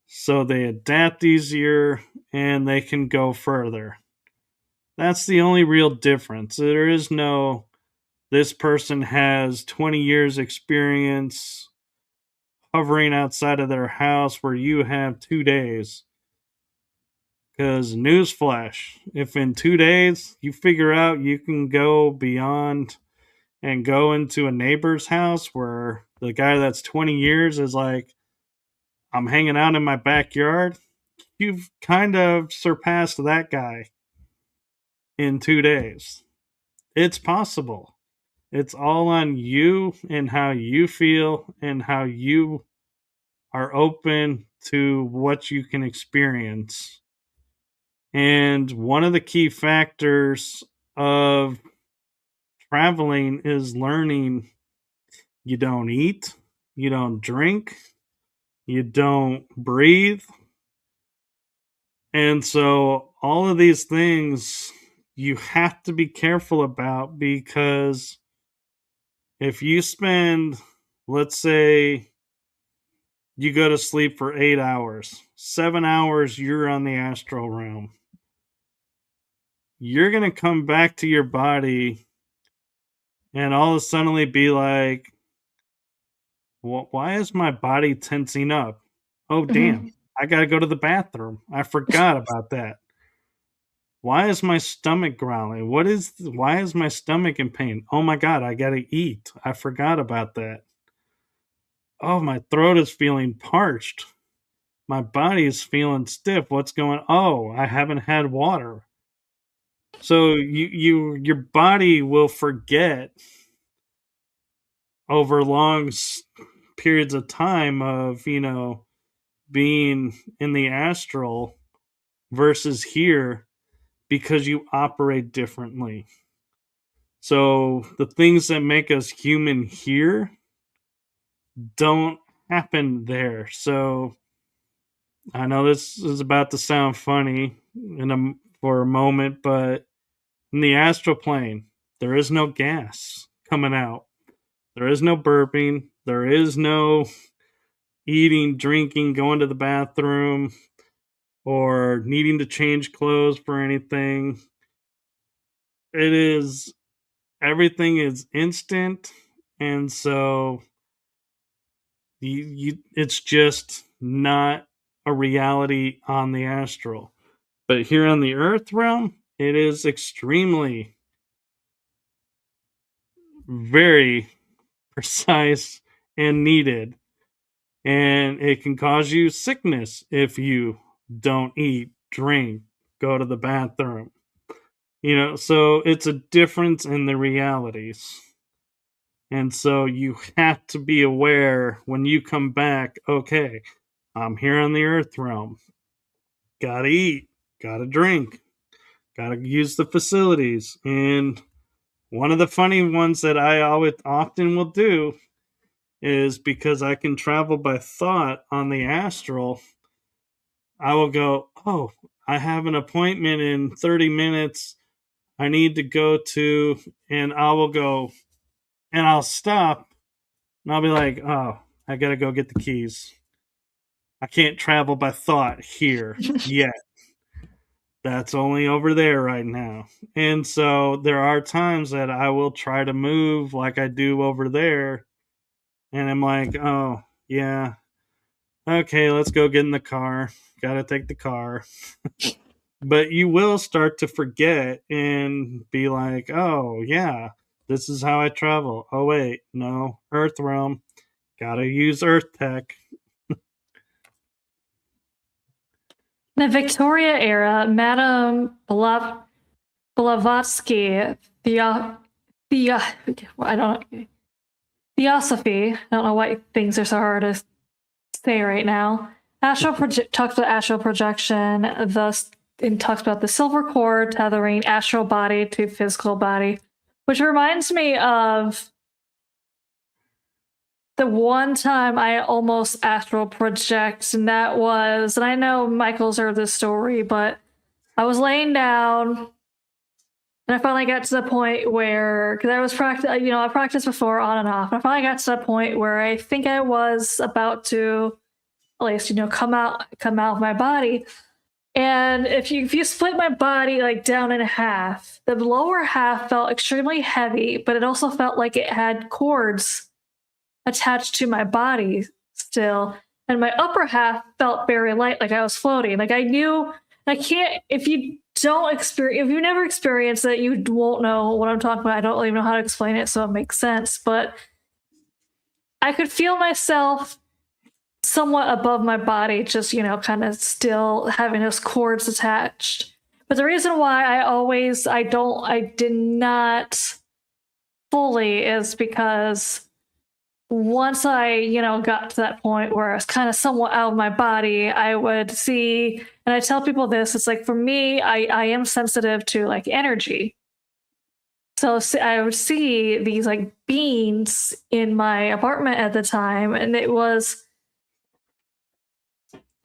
so they adapt easier and they can go further. That's the only real difference. There is no, this person has 20 years experience hovering outside of their house where you have 2 days. Because, newsflash, if in 2 days you figure out you can go beyond and go into a neighbor's house where the guy that's 20 years is like, I'm hanging out in my backyard, you've kind of surpassed that guy in 2 days. It's possible. It's all on you and how you feel and how you are open to what you can experience. And one of the key factors of traveling is learning. You don't eat, you don't drink, you don't breathe. And so all of these things you have to be careful about, because if you spend, let's say, you go to sleep for 8 hours, 7 hours you're on the astral realm, you're going to come back to your body and all of a suddenly be like, why is my body tensing up? Oh, damn.
Mhm.
I got to go to the bathroom. I forgot about that. Why is my stomach growling? Why is my stomach in pain? Oh my God, I got to eat. I forgot about that. Oh, my throat is feeling parched. My body is feeling stiff. What's going? Oh, I haven't had water. So your body will forget over long periods of time of, being in the astral versus here, because you operate differently. So the things that make us human here don't happen there. So I know this is about to sound funny for a moment, but in the astral plane, there is no gas coming out. There is no burping. There is no eating, drinking, going to the bathroom, or needing to change clothes for anything. It is, everything is instant, and so it's just not a reality on the astral. But here on the earth realm, it is extremely, very precise and needed, and it can cause you sickness if you don't eat, drink, go to the bathroom. So it's a difference in the realities. And so you have to be aware when you come back, okay, I'm here on the earth realm. Gotta eat, gotta drink, gotta use the facilities. And one of the funny ones that I always often will do is, because I can travel by thought on the astral, I will go, oh, I have an appointment in 30 minutes. I need to go to, and I will go, and I'll stop, and I'll be like, oh, I gotta go get the keys. I can't travel by thought here yet. That's only over there right now. And so there are times that I will try to move like I do over there. And I'm like, oh, yeah, okay, let's go get in the car. Gotta take the car. But you will start to forget and be like, oh, yeah, this is how I travel. Oh, wait, no, Earth realm. Gotta use Earth tech.
In the Victoria era, Madame Blavatsky, I don't know, Theosophy, I don't know why things are so hard to say right now. Talks about astral projection, thus and talks about the silver cord tethering astral body to physical body, which reminds me of the one time I almost astral project, and that was, and I know Michael's heard this story, but I was laying down and I finally got to the point where, because I was I practiced before on and off. And I finally got to the point where I think I was about to, at least, come out of my body. And if you split my body like down in half, the lower half felt extremely heavy, but it also felt like it had cords attached to my body still. And my upper half felt very light, like I was floating. Like I knew I can't, if you don't experience, if you never experienced it, you won't know what I'm talking about. I don't even know how to explain it, so it makes sense. But I could feel myself somewhat above my body, just, kind of still having those cords attached. But the reason why I did not fully is because once I, got to that point where I was kind of somewhat out of my body, I would see, and I tell people this, it's like for me, I am sensitive to like energy. So I would see these like beings in my apartment at the time, and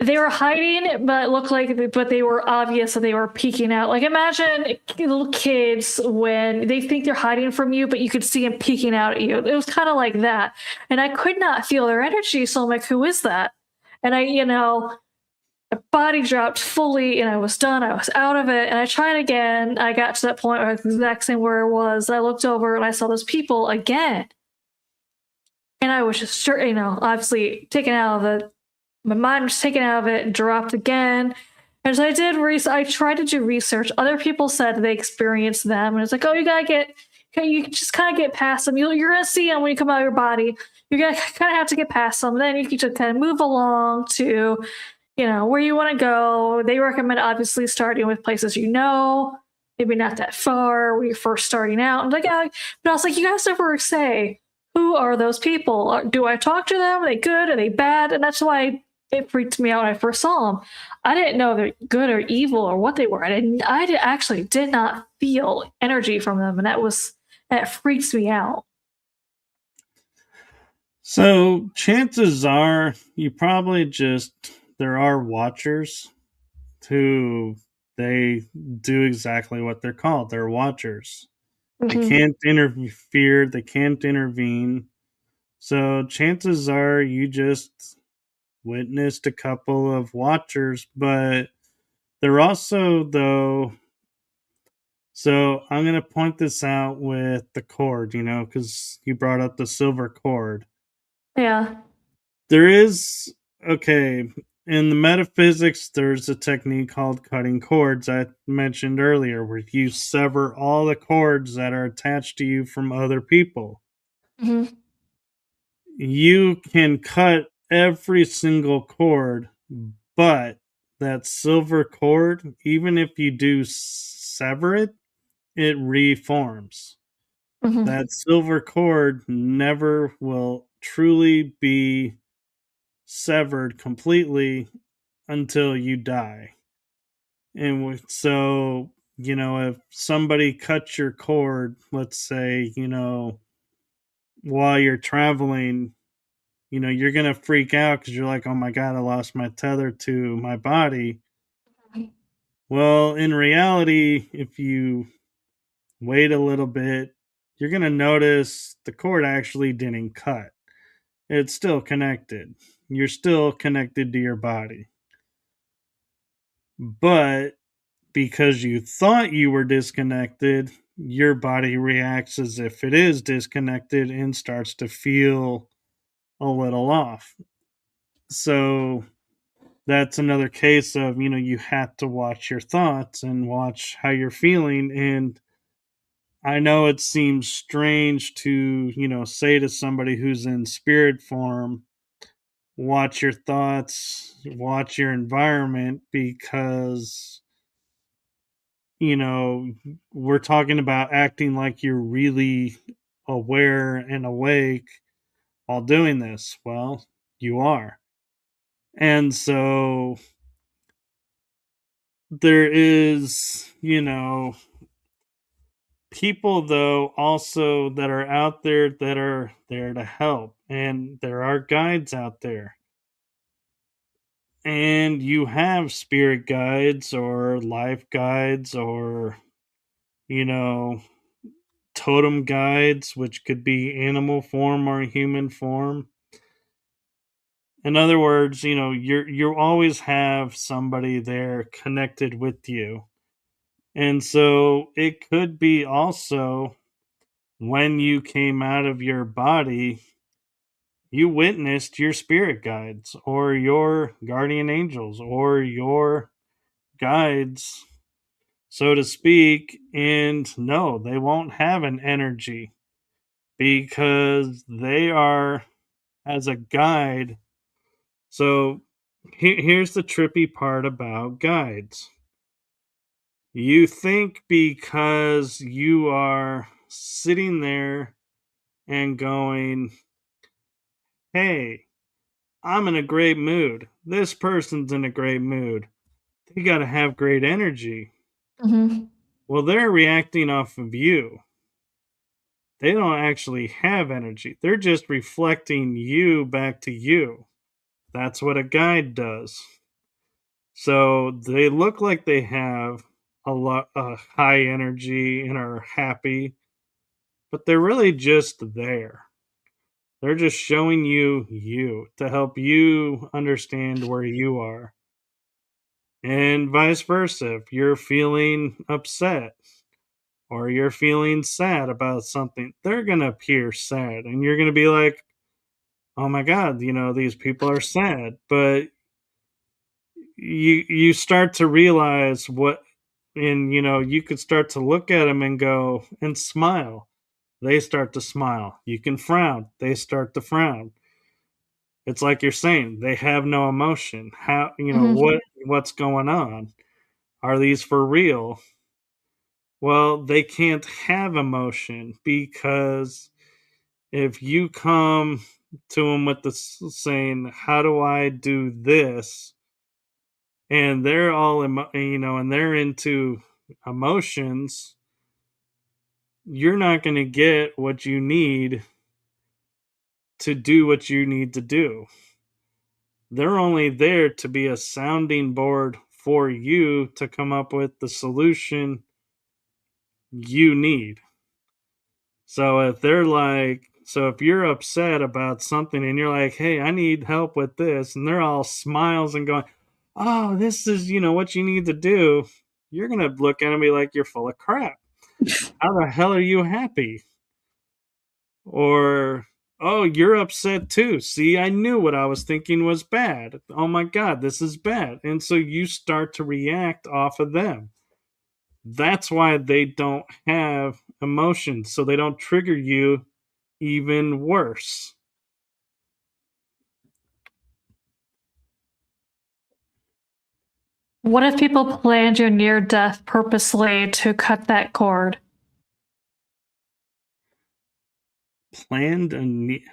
they were hiding, but it looked like, but they were obvious that they were peeking out. Like imagine little kids when they think they're hiding from you, but you could see them peeking out at you. It was kind of like that, and I could not feel their energy. So I'm like, who is that? And my body dropped fully, and I was done. I was out of it, and I tried again. I got to that point where the exact same where I was. I looked over and I saw those people again, and I was just sure, obviously taken out of the my mind was taken out of it and dropped again. And so I tried to do research. Other people said they experienced them, and it's like, oh, you just kind of get past them. You're gonna see them when you come out of your body. You're gonna kind of have to get past them. Then you can just kind of move along to, where you want to go. They recommend obviously starting with places maybe not that far when you're first starting out. I'm like, yeah, but I was like, you guys never say who are those people? Do I talk to them? Are they good? Are they bad? And that's why it freaked me out when I first saw them. I didn't know if they're good or evil or what they were. Actually did not feel energy from them, and that freaks me out.
So chances are you probably there are watchers who they do exactly what they're called. They're watchers. They
Mm-hmm.
can't interfere, they can't intervene. So chances are you just witnessed a couple of watchers, but they're also, though. So I'm going to point this out with the cord, because you brought up the silver cord.
Yeah.
There is, okay, in the metaphysics, there's a technique called cutting cords I mentioned earlier, where you sever all the cords that are attached to you from other people.
Mm-hmm.
You can cut every single cord, but that silver cord, even if you do sever it, it reforms.
Mm-hmm.
That silver cord never will truly be severed completely until you die. And so, if somebody cuts your cord, let's say, while you're traveling, you're going to freak out because you're like, oh my God, I lost my tether to my body. Well, in reality, if you wait a little bit, you're going to notice the cord actually didn't cut. It's still connected. You're still connected to your body. But because you thought you were disconnected, your body reacts as if it is disconnected and starts to feel a little off. So that's another case of, you have to watch your thoughts and watch how you're feeling. And I know it seems strange to, say to somebody who's in spirit form, watch your thoughts, watch your environment, because, you know, we're talking about acting like you're really aware and awake while doing this. Well, you are. And so there is, people though also that are out there that are there to help, and there are guides out there, and you have spirit guides or life guides or you know totem guides, which could be animal form or human form. In other words, you always have somebody there connected with you. And so it could be also when you came out of your body, you witnessed your spirit guides or your guardian angels or your guides, so to speak. And no, they won't have an energy because they are as a guide. So here's the trippy part about guides. You think because you are sitting there and going, hey, I'm in a great mood. This person's in a great mood. They got to have great energy.
Mm-hmm.
Well, they're reacting off of you. They don't actually have energy. They're just reflecting you back to you. That's what a guide does. So they look like they have a lot high energy and are happy, but they're really just there. They're just showing you you to help you understand where you are. And vice versa. If you're feeling upset or you're feeling sad about something, they're going to appear sad. And you're going to be like, oh my God, these people are sad. But you start to realize what, and you could start to look at them and go and smile. They start to smile. You can frown. They start to frown. It's like you're saying, they have no emotion. How,
Mhm.
what's going on? Are these for real? Well, they can't have emotion because if you come to them with the saying, "How do I do this?" and they're all and they're into emotions, you're not going to get what you need to do what you need to do. They're only there to be a sounding board for you to come up with the solution you need. So if you're upset about something and you're like, hey, I need help with this, and they're all smiles and going, oh, this is, what you need to do, you're going to look at them and be like, you're full of crap. How the hell are you happy? Or, oh, you're upset too. See, I knew what I was thinking was bad. Oh my God, this is bad. And so you start to react off of them. That's why they don't have emotions. So they don't trigger you even worse.
What if people planned your near death purposely to cut that cord?
Planned a ne-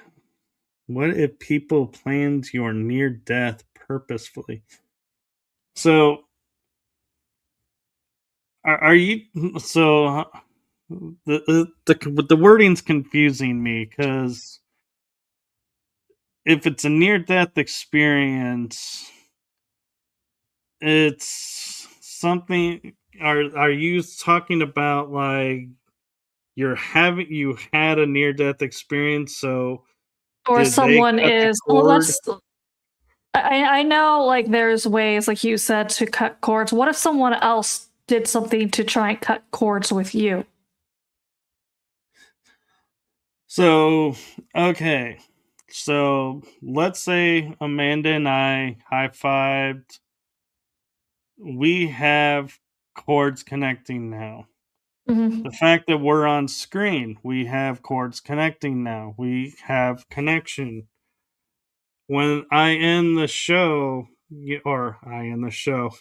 What if people planned your near death purposefully? So are you the wording's confusing me because if it's a near death experience, it's something. Are you talking about like you had a near death experience? So
Or
did they
someone
cut the
is, well,
cord?
I know like there's ways, like you said, to cut cords. What if someone else did something to try and cut cords with you?
So okay, so let's say Amanda and I high fived. We have cords connecting now. The
Mhm.
fact that we're on screen, we have cords connecting now. We have connection. When I end the show, or I end the show,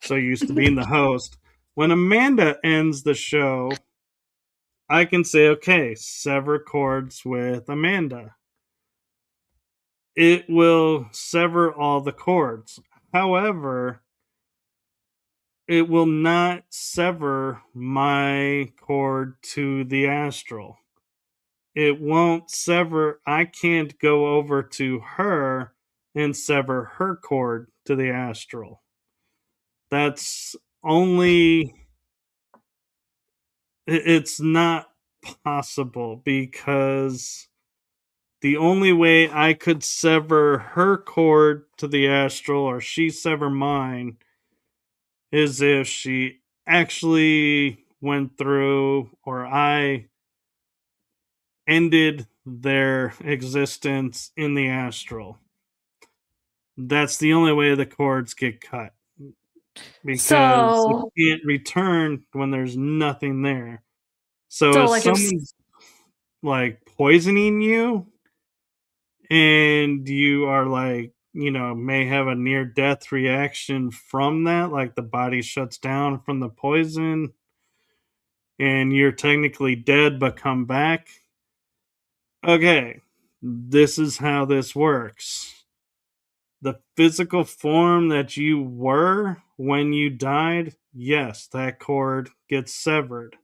so used to being the host. When Amanda ends the show, I can say, okay, sever cords with Amanda. It will sever all the cords. However, it will not sever my cord to the astral. It won't sever. I can't go over to her and sever her cord to the astral. That's only, it's not possible because the only way I could sever her cord to the astral or she sever mine is if she actually went through or I ended their existence in the astral. That's the only way the cords get cut because it
So,
can't return when there's nothing there. So
so
if
like if
someone's like poisoning you and you are like, may have a near death reaction from that, like the body shuts down from the poison and you're technically dead but come back. Okay, this is how this works. The physical form that you were when you died, yes, that cord gets severed.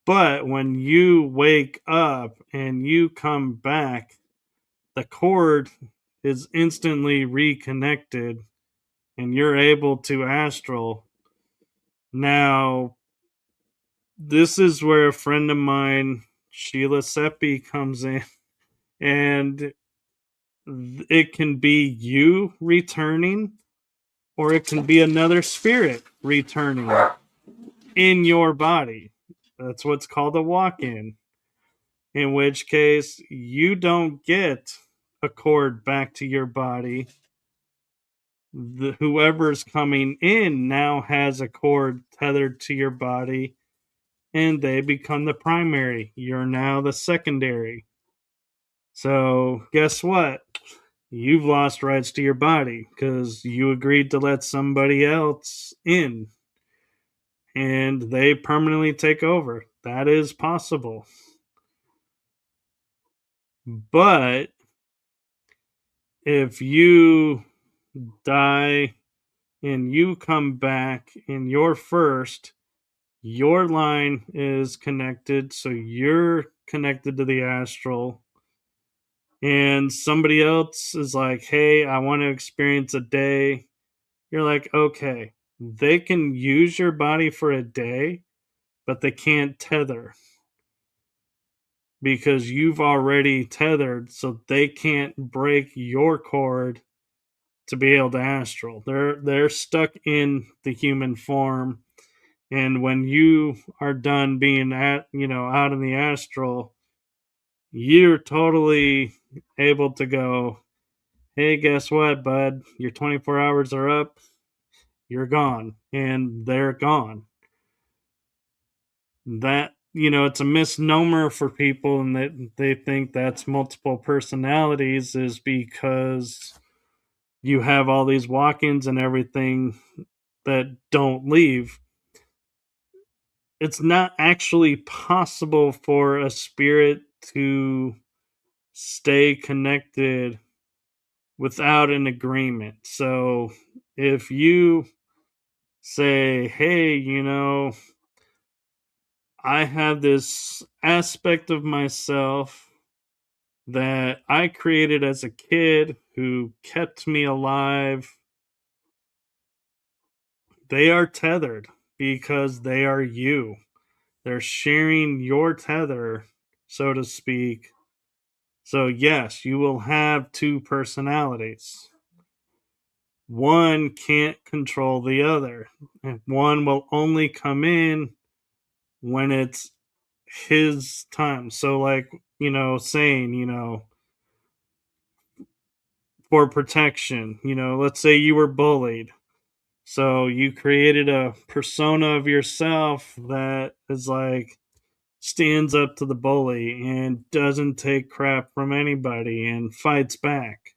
But when you wake up and you come back, the cord is instantly reconnected and you're able to astral. Now, this is where a friend of mine, Sheila Seppi, comes in, and it can be you returning, or it can be another spirit returning in your body. That's what's called a walk-in. In which case, you don't get a cord back to your body. Whoever's coming in now has a cord tethered to your body, and they become the primary. You're now the secondary. So, guess what? You've lost rights to your body because you agreed to let somebody else in, and they permanently take over. That is possible. But if you die and you come back and you're first, your line is connected, so you're connected to the astral, and somebody else is like, hey, I want to experience a day. You're like, okay, they can use your body for a day, but they can't tether because you've already tethered, so they can't break your cord to be able to astral. They're stuck in the human form, and when you are done being out in the astral, you're totally able to go, hey, guess what, bud? Your 24 hours are up. You're gone, and they're gone. That, it's a misnomer for people, and that they think that's multiple personalities is because you have all these walk-ins and everything that don't leave. It's not actually possible for a spirit to stay connected without an agreement. So if you say, hey, I have this aspect of myself that I created as a kid who kept me alive, they are tethered because they are you. They're sharing your tether, so to speak. So, yes, you will have two personalities. One can't control the other. And one will only come in when it's his time. So, like, saying, for protection, let's say you were bullied. So you created a persona of yourself that is like, stands up to the bully and doesn't take crap from anybody and fights back.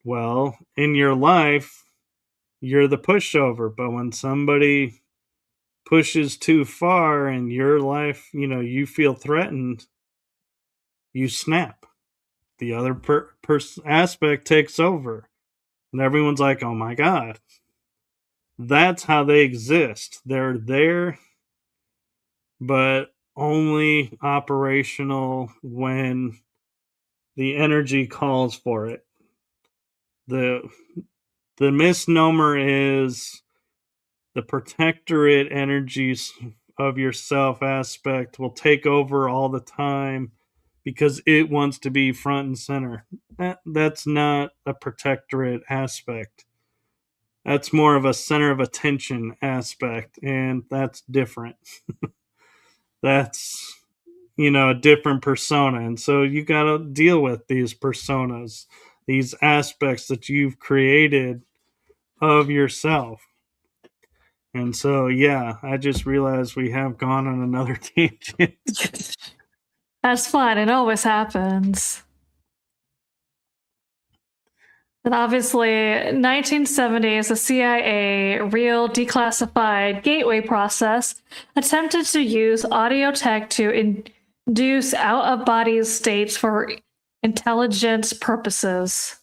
Well, in your life, you're the pushover, but when somebody pushes too far in your life, you feel threatened, you snap. The other aspect takes over, and everyone's like, oh my God. That's how they exist. They're there, but only operational when the energy calls for it. The the misnomer is the protectorate energies of yourself aspect will take over all the time because it wants to be front and center. That's not a protectorate aspect. That's more of a center of attention aspect, and that's different. That's a different persona, and so you got to deal with these personas, these aspects that you've created of yourself. And so, yeah, I just realized we have gone on another tangent.
That's fine. It always happens. And obviously, 1970s, the CIA real declassified gateway process attempted to use audio tech to induce out-of-body states for intelligence purposes.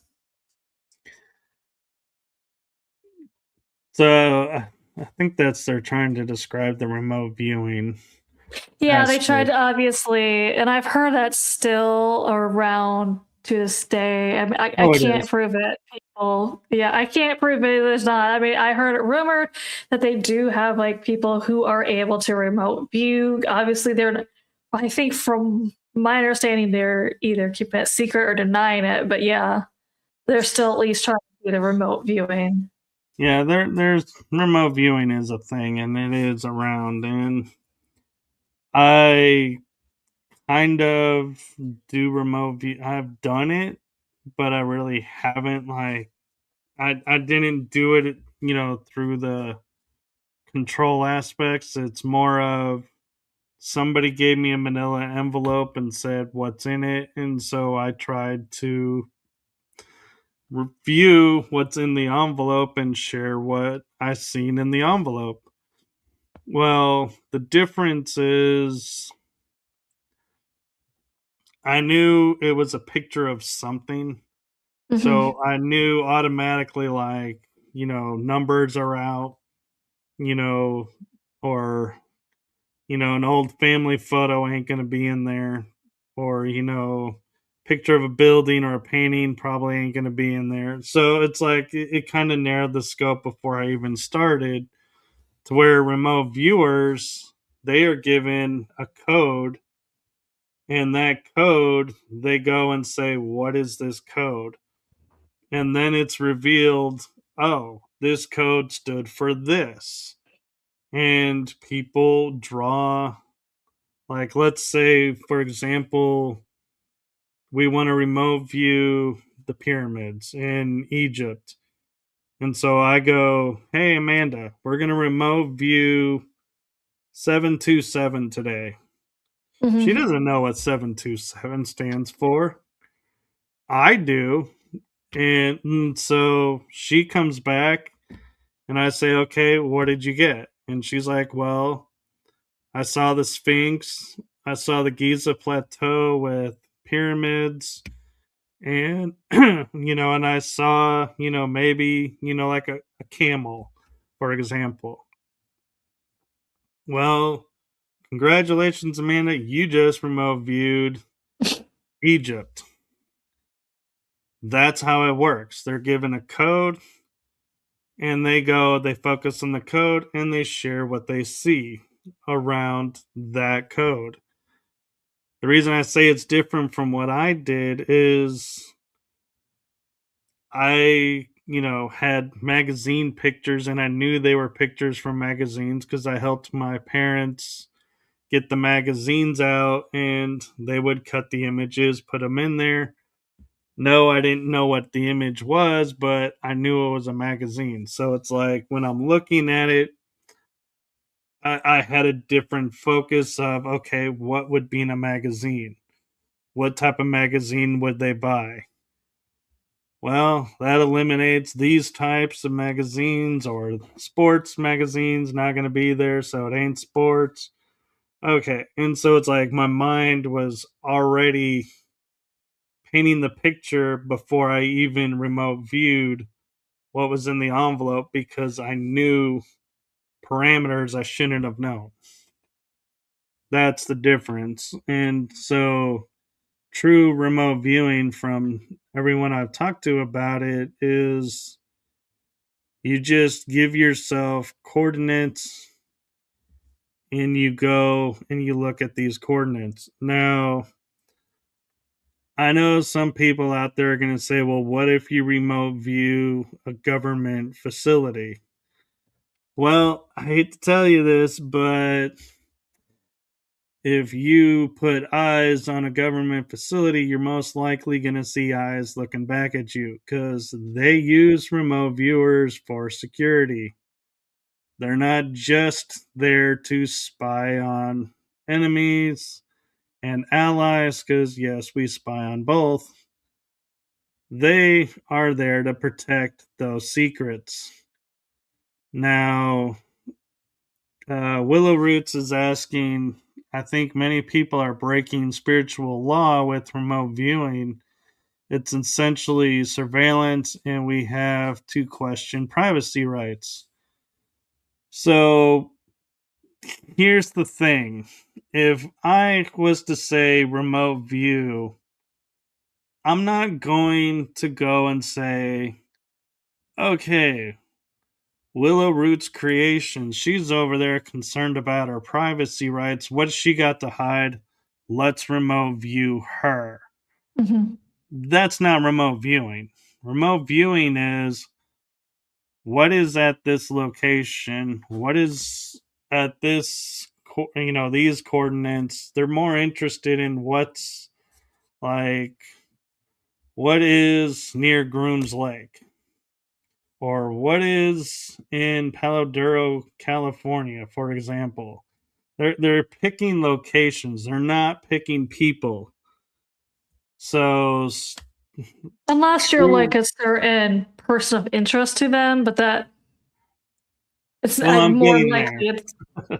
So I think they're trying to describe the remote viewing.
Yeah, they tried to obviously, and I've heard that's still around to this day. I mean, I
Oh, it
can't
is.
prove it. People, yeah, I can't prove it. There's not. I mean, I heard it rumored that they do have like people who are able to remote view. Obviously, they're. I think from my understanding, they're either keeping it secret or denying it. But yeah, they're still at least trying to do the remote viewing.
Yeah, there's remote viewing is a thing, and it is around, and I kind of do remote view. I've done it, but I really haven't. Like, I didn't do it, through the control aspects. It's more of somebody gave me a manila envelope and said what's in it, and so I tried to review what's in the envelope and share what I seen in the envelope. Well, the difference is I knew it was a picture of something.
Hmm.
So I knew automatically, like, numbers are out, you know, or, an old family photo ain't going to be in there, or, picture of a building or a painting probably ain't going to be in there. So it's like it kind of narrowed the scope before I even started, to where remote viewers, they are given a code, and that code, they go and say, what is this code? And then it's revealed, oh, this code stood for this. And people draw, like, let's say, for example, we want to remote view the pyramids in Egypt. And so I go, hey, Amanda, we're going to remote view 727 today. She
Hmm.
doesn't know what 727 stands for. I do. And so she comes back, and I say, okay, what did you get? And she's like, well, I saw the Sphinx, I saw the Giza Plateau with pyramids, and, and I saw, maybe, like a camel, for example. Well, congratulations, Amanda. You just remote viewed Egypt. That's how it works. They're given a code, and they focus on the code, and they share what they see around that code. The reason I say it's different from what I did is I, had magazine pictures, and I knew they were pictures from magazines because I helped my parents get the magazines out, and they would cut the images, put them in there. No, I didn't know what the image was, but I knew it was a magazine. So it's like when I'm looking at it, I had a different focus of, okay, what would be in a magazine? What type of magazine would they buy? Well, that eliminates these types of magazines, or sports magazines not going to be there, so it ain't sports. Okay. And so it's like my mind was already painting the picture before I even remote viewed what was in the envelope, because I knew parameters I shouldn't have known. That's the difference. And so true remote viewing, from everyone I've talked to about it, is you just give yourself coordinates, and you go and you look at these coordinates. Now, I know some people out there are going to say, well, what if you remote view a government facility? Well, I hate to tell you this, but if you put eyes on a government facility, you're most likely going to see eyes looking back at you, because they use remote viewers for security. They're not just there to spy on enemies and allies, because yes, we spy on both. They are there to protect those secrets. Now, Willow Roots is asking, I think many people are breaking spiritual law with remote viewing. It's essentially surveillance, and we have to question privacy rights. So here's the thing. If I was to say remote view, I'm not going to go and say, okay, Willow Root's creation, she's over there concerned about her privacy rights. What's she got to hide? Let's remote view her.
Mhm.
That's not remote viewing. Remote viewing is what is at this location, what is at this, these coordinates. They're more interested in what's like, what is near Grooms Lake, or what is in Palo Duro, California, for example. They're picking locations. They're not picking people. So,
Unless you're like a certain person of interest to them, but that it's
well, I'm
more
getting there.
likely it's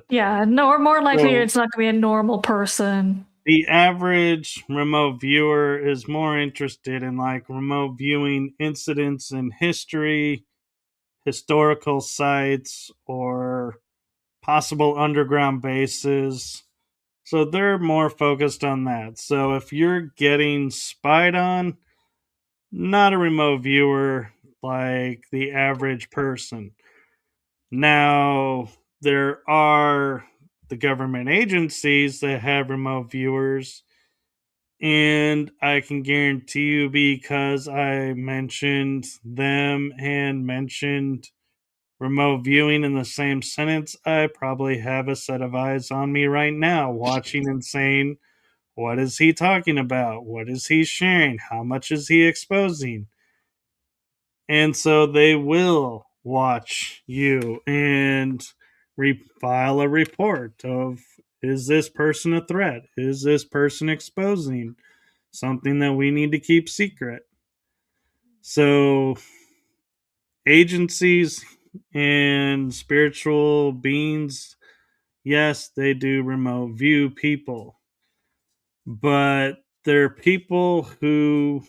yeah, no, or more likely
So
it's not going to be a normal person.
the average remote viewer is more interested in like remote viewing incidents in history, historical sites, or possible underground bases. So they're more focused on that. So if you're getting spied on, not a remote viewer like the average person. Now, there are the government agencies that have remote viewers, and I can guarantee you, because I mentioned them and mentioned remote viewing in the same sentence, I probably have a set of eyes on me right now watching and saying, what is he talking about? What is he sharing? How much is he exposing? And so they will watch you and file a report of, is this person a threat? Is this person exposing something that we need to keep secret? So agencies and spiritual beings, yes, they do remote view people, but they're people who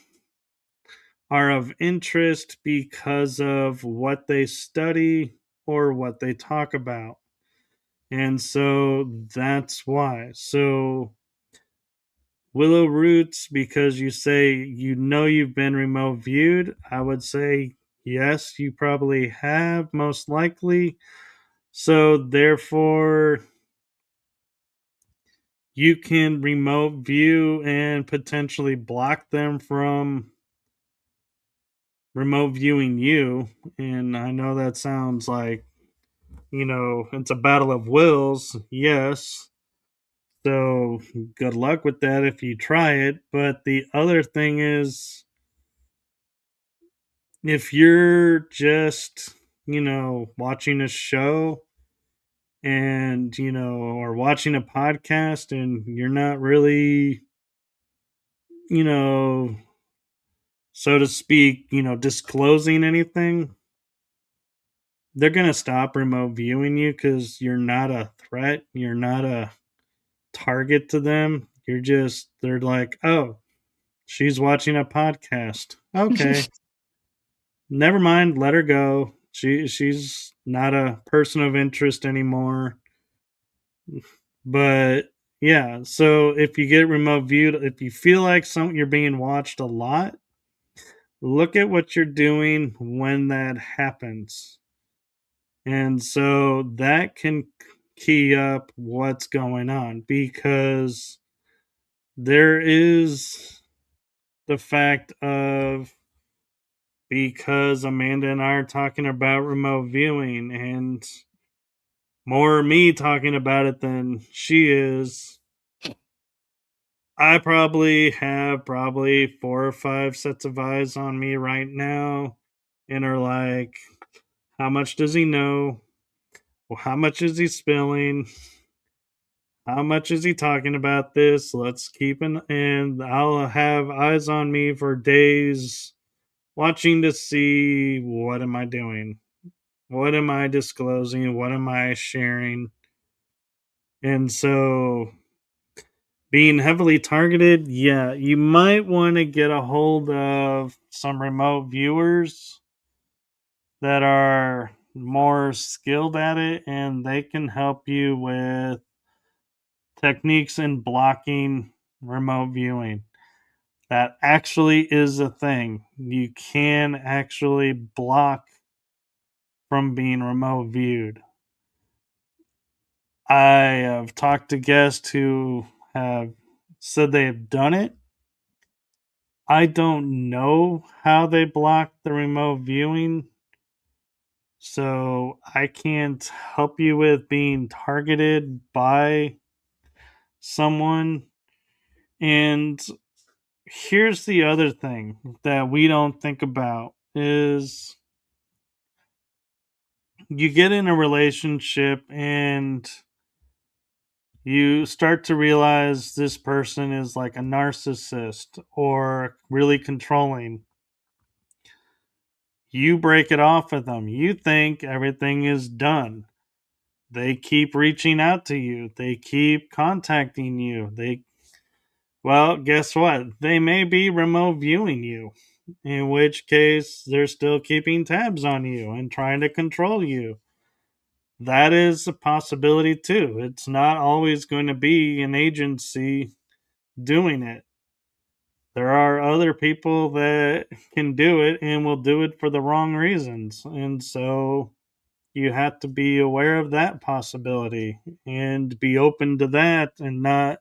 are of interest because of what they study or what they talk about. And so that's why. So Willow Roots, because you say you've been remote viewed, I would say yes, you probably have, most likely. So therefore, you can remote view and potentially block them from remote viewing you. And I know that sounds like, it's a battle of wills, yes. So good luck with that if you try it. But the other thing is, if you're just, watching a show and, or watching a podcast and you're not really, you know, so to speak, disclosing anything, they're going to stop remote viewing you because you're not a threat. You're not a target to them. They're like, oh, she's watching a podcast. Okay. Never mind, let her go. She's not a person of interest anymore. But yeah, so if you get remote viewed, if you feel like you're being watched a lot, look at what you're doing when that happens. And so that can key up what's going on, because there is the fact of, because Amanda and I are talking about remote viewing and more me talking about it than she is, I probably have 4 or 5 sets of eyes on me right now and are like, how much does he know? Well, how much is he spilling? How much is he talking about this? Let's keep an, and I'll have eyes on me for days watching to see, what am I doing? What am I disclosing? What am I sharing? And so being heavily targeted, yeah, you might want to get a hold of some remote viewers that are more skilled at it, and they can help you with techniques in blocking remote viewing. That actually is a thing. You can actually block from being remote viewed. I have talked to guests who have said they have done it. I don't know how they block the remote viewing, so I can't help you with being targeted by someone. And here's the other thing that we don't think about is you get in a relationship and you start to realize this person is like a narcissist or really controlling. You break it off with them. You think everything is done. They keep reaching out to you. They keep contacting you. Well, guess what? They may be remote viewing you, in which case they're still keeping tabs on you and trying to control you. That is a possibility too. It's not always going to be an agency doing it. There are other people that can do it and will do it for the wrong reasons. And so you have to be aware of that possibility and be open to that and not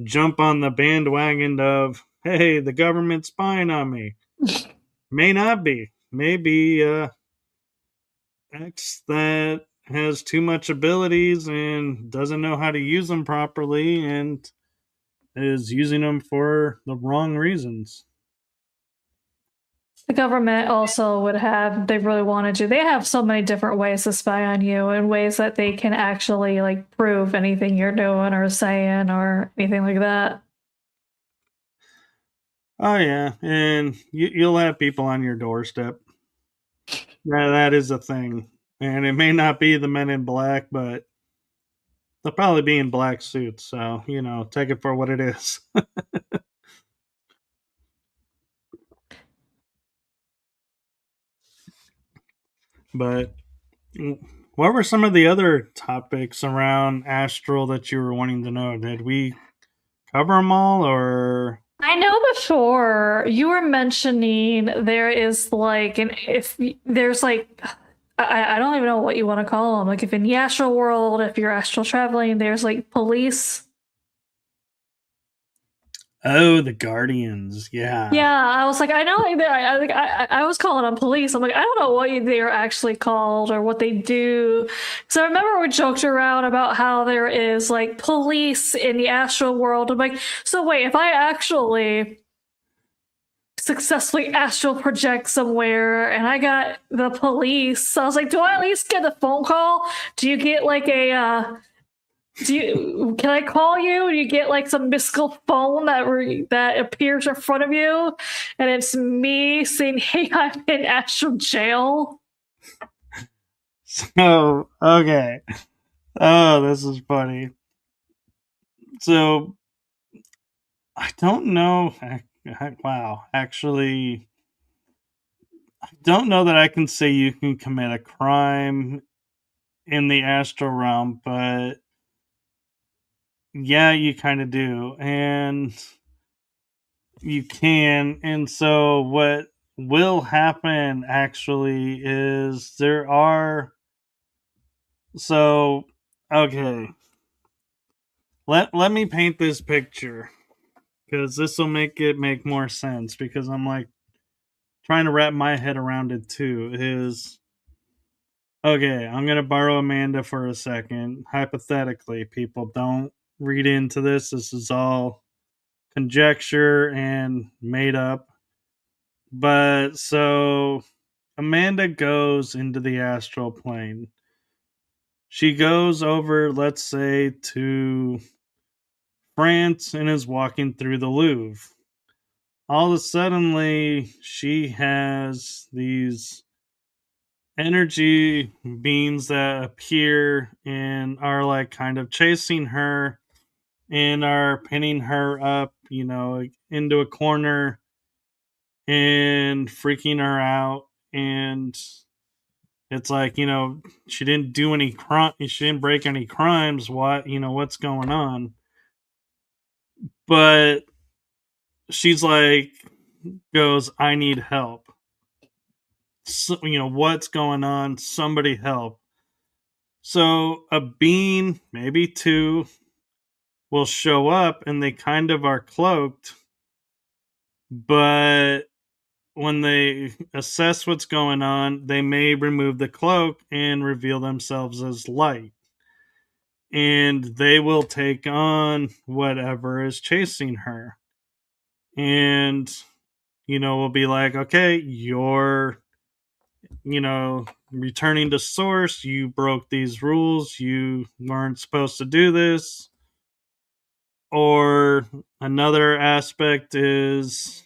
jump on the bandwagon of, hey, the government's spying on me. May not be. Maybe X that has too much abilities and doesn't know how to use them properly and is using them for the wrong reasons.
The government also would have, they really wanted to, they have so many different ways to spy on you and ways that they can actually like prove anything you're doing or saying or anything like that.
Oh yeah, and you'll have people on your doorstep. That is a thing, and it may not be the Men in Black, but they'll probably be in black suits. So take it for what it is. But what were some of the other topics around astral that you were wanting to know? Did we cover them all, or
I know before you were mentioning there is like an if there's like I don't even know what you want to call them. Like if in the astral world, if you're astral traveling, there's like police.
oh, the Guardians? Yeah.
Yeah, I was like, I know like, I was calling them police. I'm like, I don't know what they're actually called or what they do. So I remember we joked around about how there is like police in the astral world. I'm like, so wait, if I actually successfully astral project somewhere and I got the police, I was like, do I at least get a phone call? Do you get like a can I call you and you get like some mystical phone that appears in front of you and it's me saying, hey, I'm in astral jail?
So okay. Oh, this is funny. So I don't know. Wow, actually, I don't know that I can say you can commit a crime in the astral realm, but yeah, you kind of do, and you can. And so, what will happen actually is there are. So, okay, let me paint this picture because this will make it make more sense because I'm like trying to wrap my head around it too. Is okay, I'm going to borrow Amanda for a second. Hypothetically, people don't read into this. This is all conjecture and made up. But so Amanda goes into the astral plane. She goes over, let's say, to France and is walking through the Louvre. All of a sudden, she has these energy beings that appear and are like kind of chasing her and are pinning her up, into a corner and freaking her out. And it's like, she didn't do any crime, she didn't break any crimes. What's going on? But she's like, goes, I need help. So, what's going on? Somebody help. So a being, maybe two, will show up and they kind of are cloaked, but when they assess what's going on, they may remove the cloak and reveal themselves as light. And they will take on whatever is chasing her. And, we'll be like, okay, you're, returning to source. You broke these rules. You weren't supposed to do this. Or another aspect is,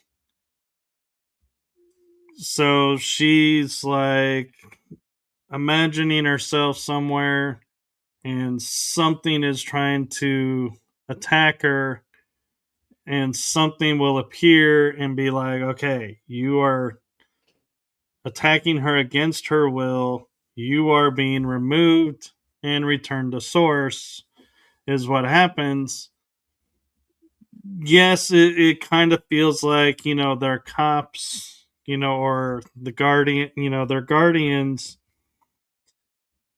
so she's like imagining herself somewhere and something is trying to attack her, and something will appear and be like, okay, you are attacking her against her will, you are being removed and returned to source, is what happens. Yes, it kind of feels like, they're cops, or the guardian, they're guardians,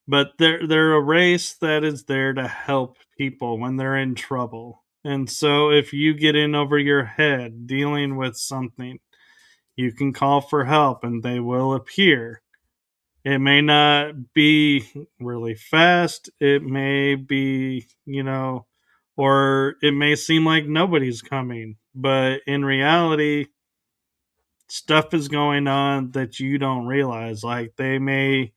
but they're a race that is there to help people when they're in trouble. And so if you get in over your head dealing with something, you can call for help and they will appear. It may not be really fast, it may be, or it may seem like nobody's coming, but in reality, stuff is going on that you don't realize. Like they may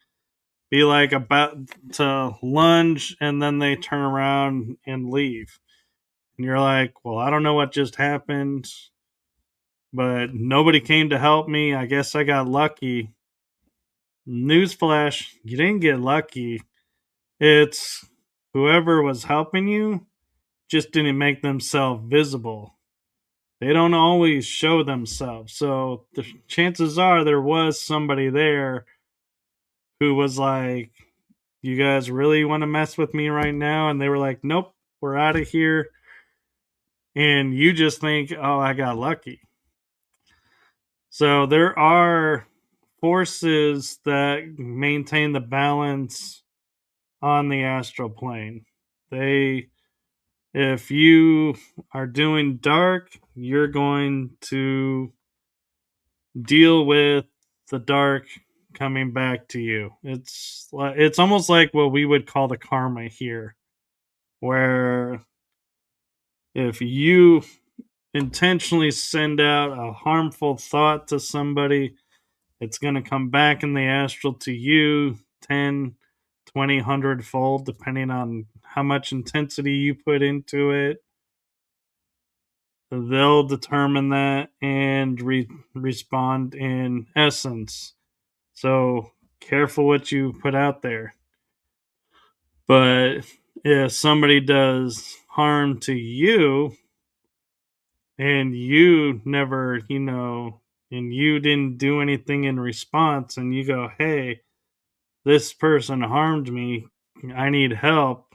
be like about to lunge and then they turn around and leave. And you're like, well, I don't know what just happened, but nobody came to help me. I guess I got lucky. Newsflash, you didn't get lucky. It's whoever was helping you just didn't make themselves visible. They don't always show themselves. So the chances are there was somebody there who was like, you guys really want to mess with me right now? And they were like, nope, we're out of here. And you just think, oh, I got lucky. So there are forces that maintain the balance on the astral plane. If you are doing dark, you're going to deal with the dark coming back to you. It's almost like what we would call the karma here, where if you intentionally send out a harmful thought to somebody, it's going to come back in the astral to you 10, 20, 100 fold, depending on how much intensity you put into it. They'll determine that and respond in essence. So careful what you put out there. But if somebody does harm to you and you never, and you didn't do anything in response, and you go, hey, this person harmed me, I need help,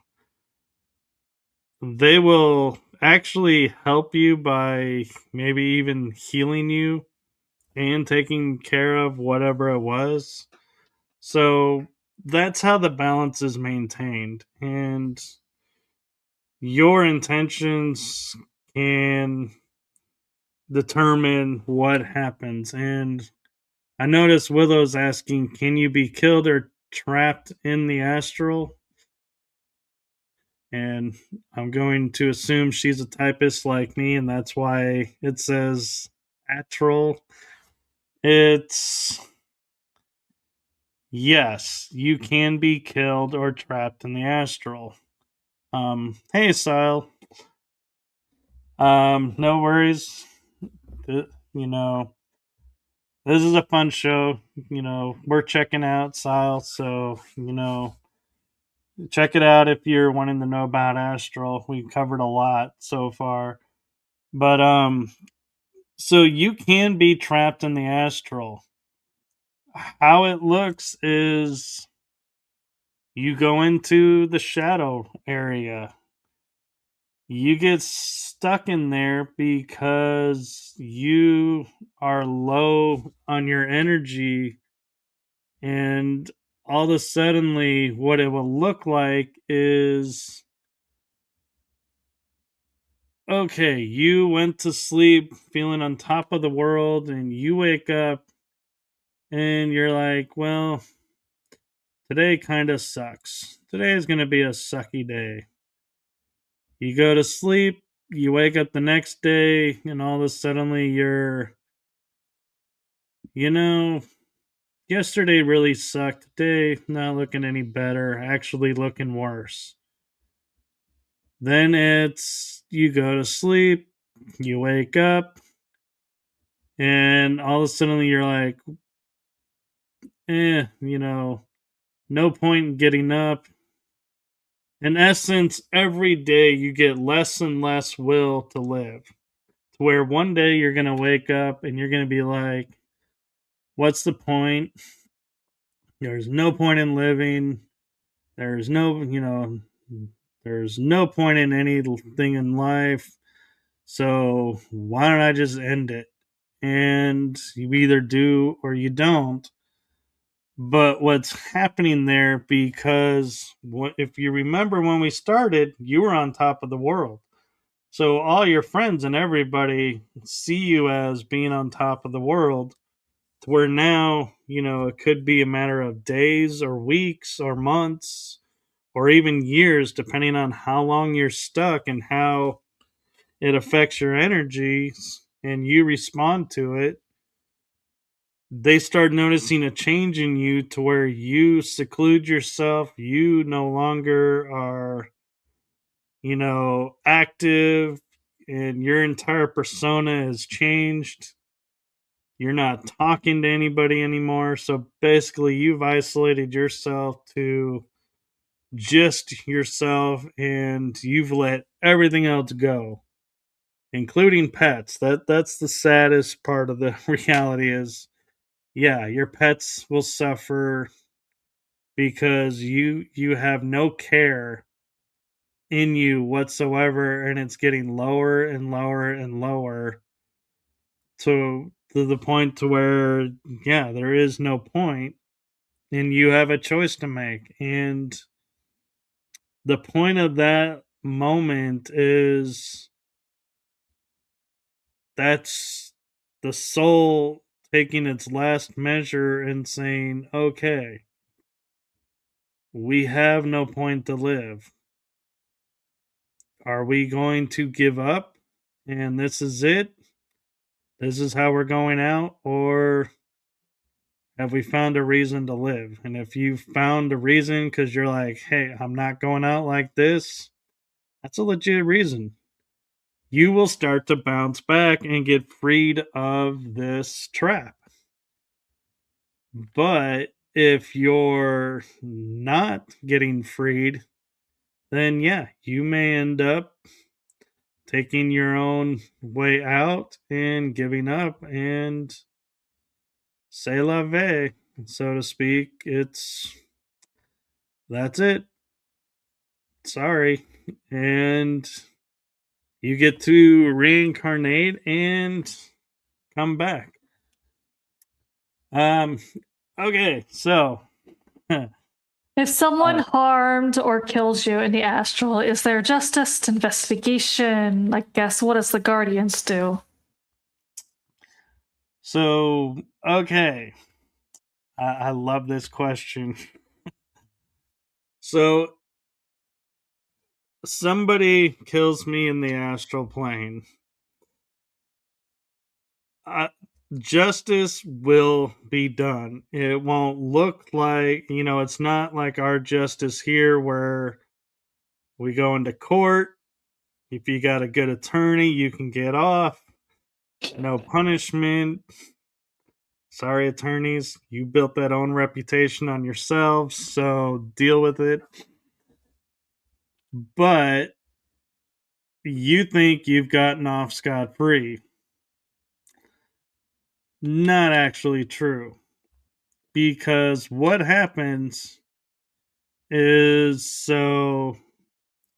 they will actually help you by maybe even healing you and taking care of whatever it was. So that's how the balance is maintained. And your intentions can determine what happens. And I noticed Willow's asking, can you be killed or trapped in the astral? And I'm going to assume she's a typist like me, and that's why it says astral. It's yes, you can be killed or trapped in the astral. Hey, Sile. No worries. You know, this is a fun show. We're checking out Sile, so check it out if you're wanting to know about astral. We've covered a lot so far, but so you can be trapped in the astral. How it looks is you go into the shadow area. you get stuck in there because you are low on your energy, and all of a suddenly what it will look like is, okay, you went to sleep feeling on top of the world, and you wake up and you're like, well, today kind of sucks. Today is going to be a sucky day. You go to sleep, you wake up the next day, and all of a sudden you're, you know, yesterday really sucked. Today, not looking any better, actually looking worse. Then it's, you go to sleep, you wake up, and all of a sudden you're like, no point in getting up. In essence, every day you get less and less will to live. To where one day you're going to wake up and you're going to be like, what's the point? There's no point in living. There's no, there's no point in anything in life. So why don't I just end it? And you either do or you don't. But what's happening there, because if you remember when we started, you were on top of the world. So all your friends and everybody see you as being on top of the world, to where now, it could be a matter of days or weeks or months or even years, depending on how long you're stuck and how it affects your energies and you respond to it. They start noticing a change in you to where you seclude yourself. You no longer are, active, and your entire persona has changed. You're not talking to anybody anymore. So basically, you've isolated yourself to just yourself, and you've let everything else go, including pets. That's the saddest part of the reality is, yeah, your pets will suffer because you have no care in you whatsoever, and it's getting lower and lower and lower to the point to where, yeah, there is no point, and you have a choice to make. And the point of that moment is, that's the soul taking its last measure and saying, okay, we have no point to live. Are we going to give up and this is it? This is how we're going out? Or have we found a reason to live? And if you've found a reason because you're like, hey, I'm not going out like this, that's a legit reason. You will start to bounce back and get freed of this trap. But if you're not getting freed, then yeah, you may end up taking your own way out and giving up, and c'est la vie, so to speak. That's it. Sorry. And you get to reincarnate and come back. Um, okay, so
If someone harmed or kills you in the astral, is there justice, investigation? I guess, what does the Guardians do?
so okay. I love this question. So somebody kills me in the astral plane. Justice will be done. It won't look like, it's not like our justice here where we go into court. If you got a good attorney, you can get off. No punishment. Sorry, attorneys. You built that own reputation on yourselves, so deal with it. But you think you've gotten off scot free. Not actually true. Because what happens is, so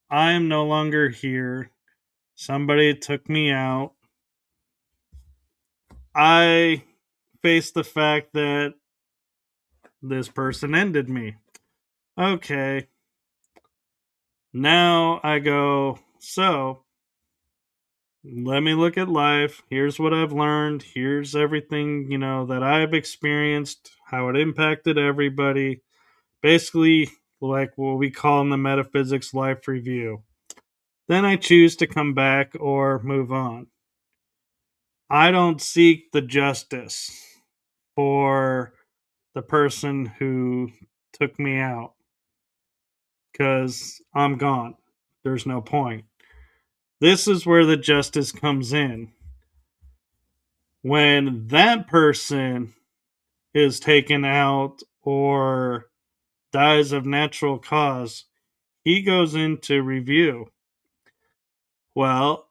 I am no longer here. somebody took me out. I faced the fact that this person ended me. Okay. Now I go, so let me look at life. Here's what I've learned. Here's everything, that I've experienced, how it impacted everybody. Basically, like what we call in the metaphysics life review. Then I choose to come back or move on. I don't seek the justice for the person who took me out because I'm gone. There's no point. This is where the justice comes in. When that person is taken out or dies of natural cause, he goes into review. Well,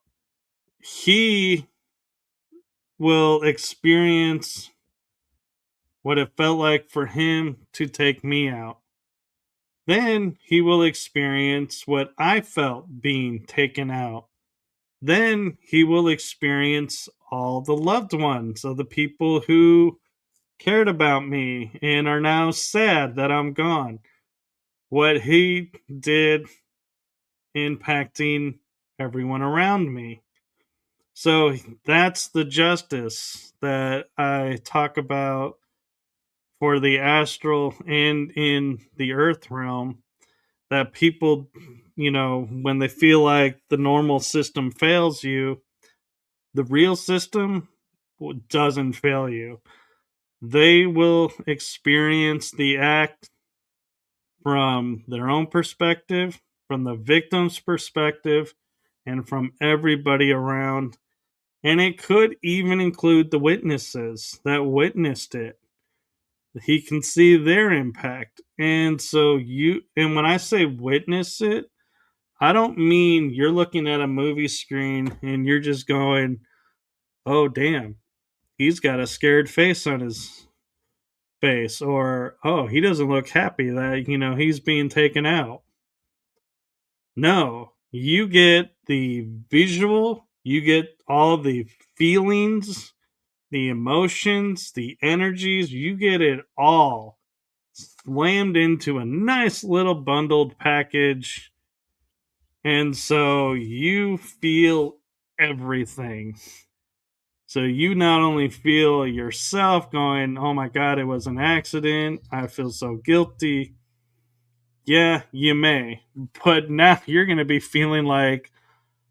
he will experience what it felt like for him to take me out. Then he will experience what I felt being taken out. Then he will experience all the loved ones of the people who cared about me and are now sad that I'm gone. What he did impacting everyone around me. So that's the justice that I talk about for the astral and in the earth realm, that people, when they feel like the normal system fails you, the real system doesn't fail you. They will experience the act from their own perspective, from the victim's perspective, and from everybody around. And it could even include the witnesses that witnessed it. He can see their impact. And and when I say witness it, I don't mean you're looking at a movie screen and you're just going, oh, damn, he's got a scared face on his face, or oh, he doesn't look happy that he's being taken out. No, you get the visual, you get all the feelings, the emotions, the energies, you get it all slammed into a nice little bundled package, and so you feel everything. So you not only feel yourself going, oh my God, it was an accident. I feel so guilty. Yeah, you may. But now you're going to be feeling like,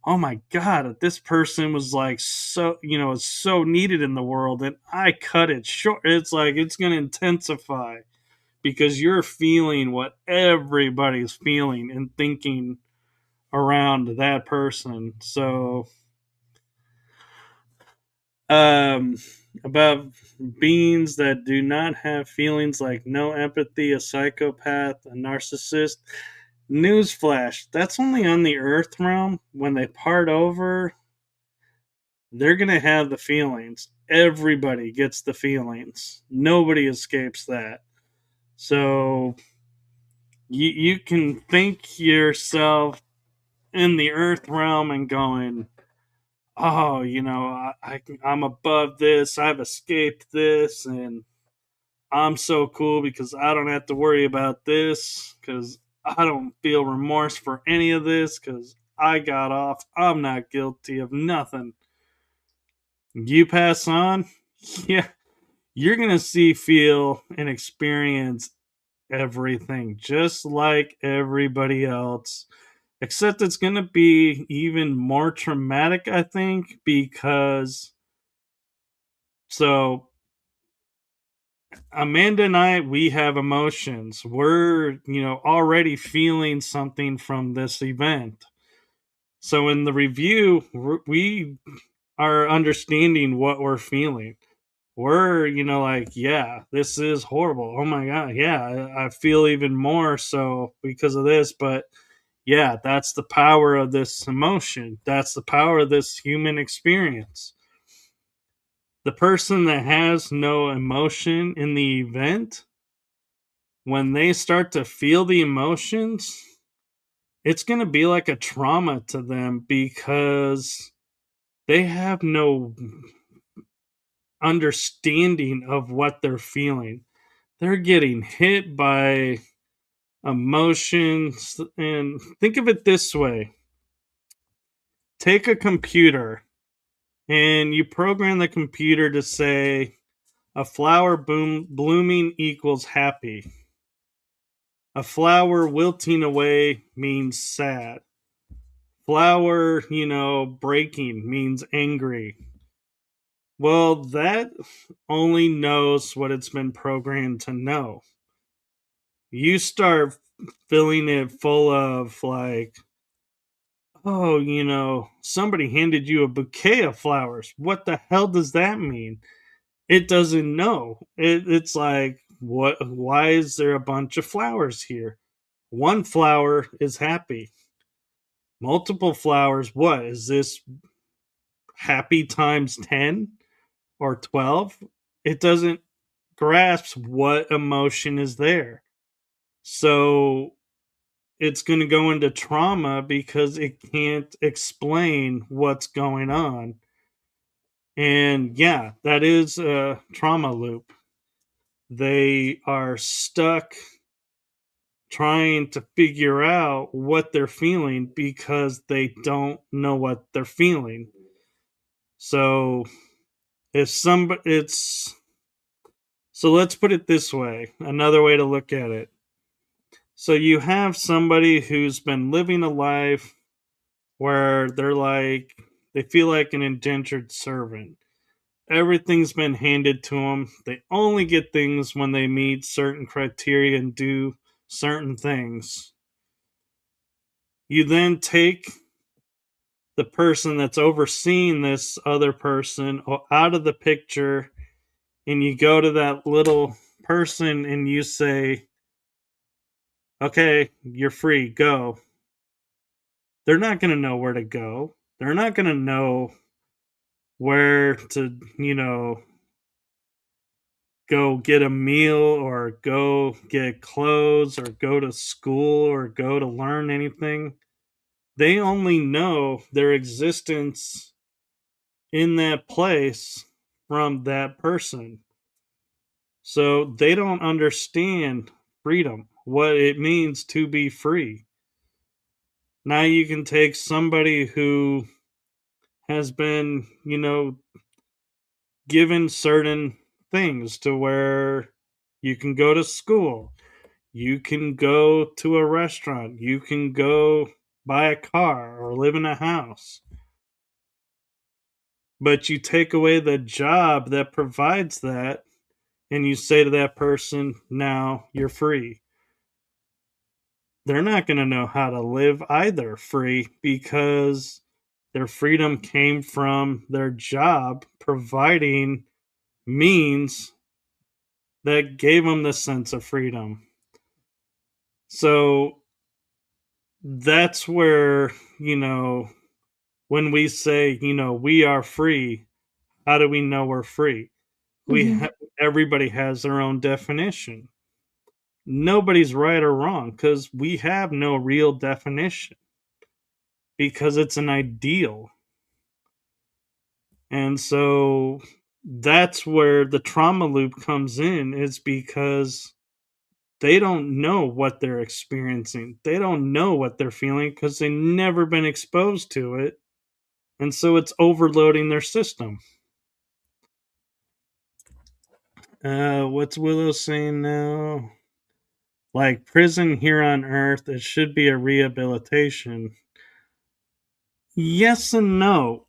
oh my God, this person was like so, is so needed in the world and I cut it short. It's like it's going to intensify because you're feeling what everybody's feeling and thinking around that person. So about beings that do not have feelings, like no empathy, a psychopath, a narcissist. Newsflash, that's only on the earth realm. When they part over, they're going to have the feelings. Everybody gets the feelings. Nobody escapes that. So you can think yourself in the earth realm and going, oh, I'm above this. I've escaped this, and I'm so cool because I don't have to worry about this because I don't feel remorse for any of this because I got off. I'm not guilty of nothing. You pass on, yeah, you're going to see, feel, and experience everything just like everybody else. Except it's going to be even more traumatic, I think, because so Amanda and I, we have emotions. We're, already feeling something from this event. So in the review, we are understanding what we're feeling. We're, like, yeah, this is horrible. Oh my God. Yeah, I feel even more so because of this. But yeah, that's the power of this emotion. That's the power of this human experience. The person that has no emotion in the event, when they start to feel the emotions, it's going to be like a trauma to them because they have no understanding of what they're feeling. They're getting hit by emotions. And think of it this way: take a computer and you program the computer to say a flower blooming equals happy. A flower wilting away means sad. Flower, breaking means angry. Well, that only knows what it's been programmed to know. You start filling it full of like, oh, somebody handed you a bouquet of flowers. What the hell does that mean? It doesn't know. It's like, what? Why is there a bunch of flowers here? One flower is happy. Multiple flowers, what? Is this happy times 10 or 12? It doesn't grasp what emotion is there. So it's going to go into trauma because it can't explain what's going on. And yeah, that is a trauma loop. They are stuck trying to figure out what they're feeling because they don't know what they're feeling. So if somebody, it's so let's put it this way, another way to look at it. So you have somebody who's been living a life where they feel like an indentured servant. Everything's been handed to them. They only get things when they meet certain criteria and do certain things. You then take the person that's overseeing this other person out of the picture and you go to that little person and you say, okay, you're free, go. They're not going to know where to go. They're not going to know where to, go get a meal or go get clothes or go to school or go to learn anything. They only know their existence in that place from that person. So they don't understand freedom, what it means to be free. Now you can take somebody who has been, given certain things to where you can go to school, you can go to a restaurant, you can go buy a car or live in a house. But you take away the job that provides that and you say to that person, now you're free. They're not going to know how to live either free because their freedom came from their job providing means that gave them the sense of freedom. So that's where, when we say, we are free, how do we know we're free? Everybody has their own definition. Nobody's right or wrong because we have no real definition because it's an ideal. And so that's where the trauma loop comes in, is because they don't know what they're experiencing. They don't know what they're feeling because they've never been exposed to it. And so it's overloading their system. What's Willow saying now? Like prison here on Earth, it should be a rehabilitation. Yes and no.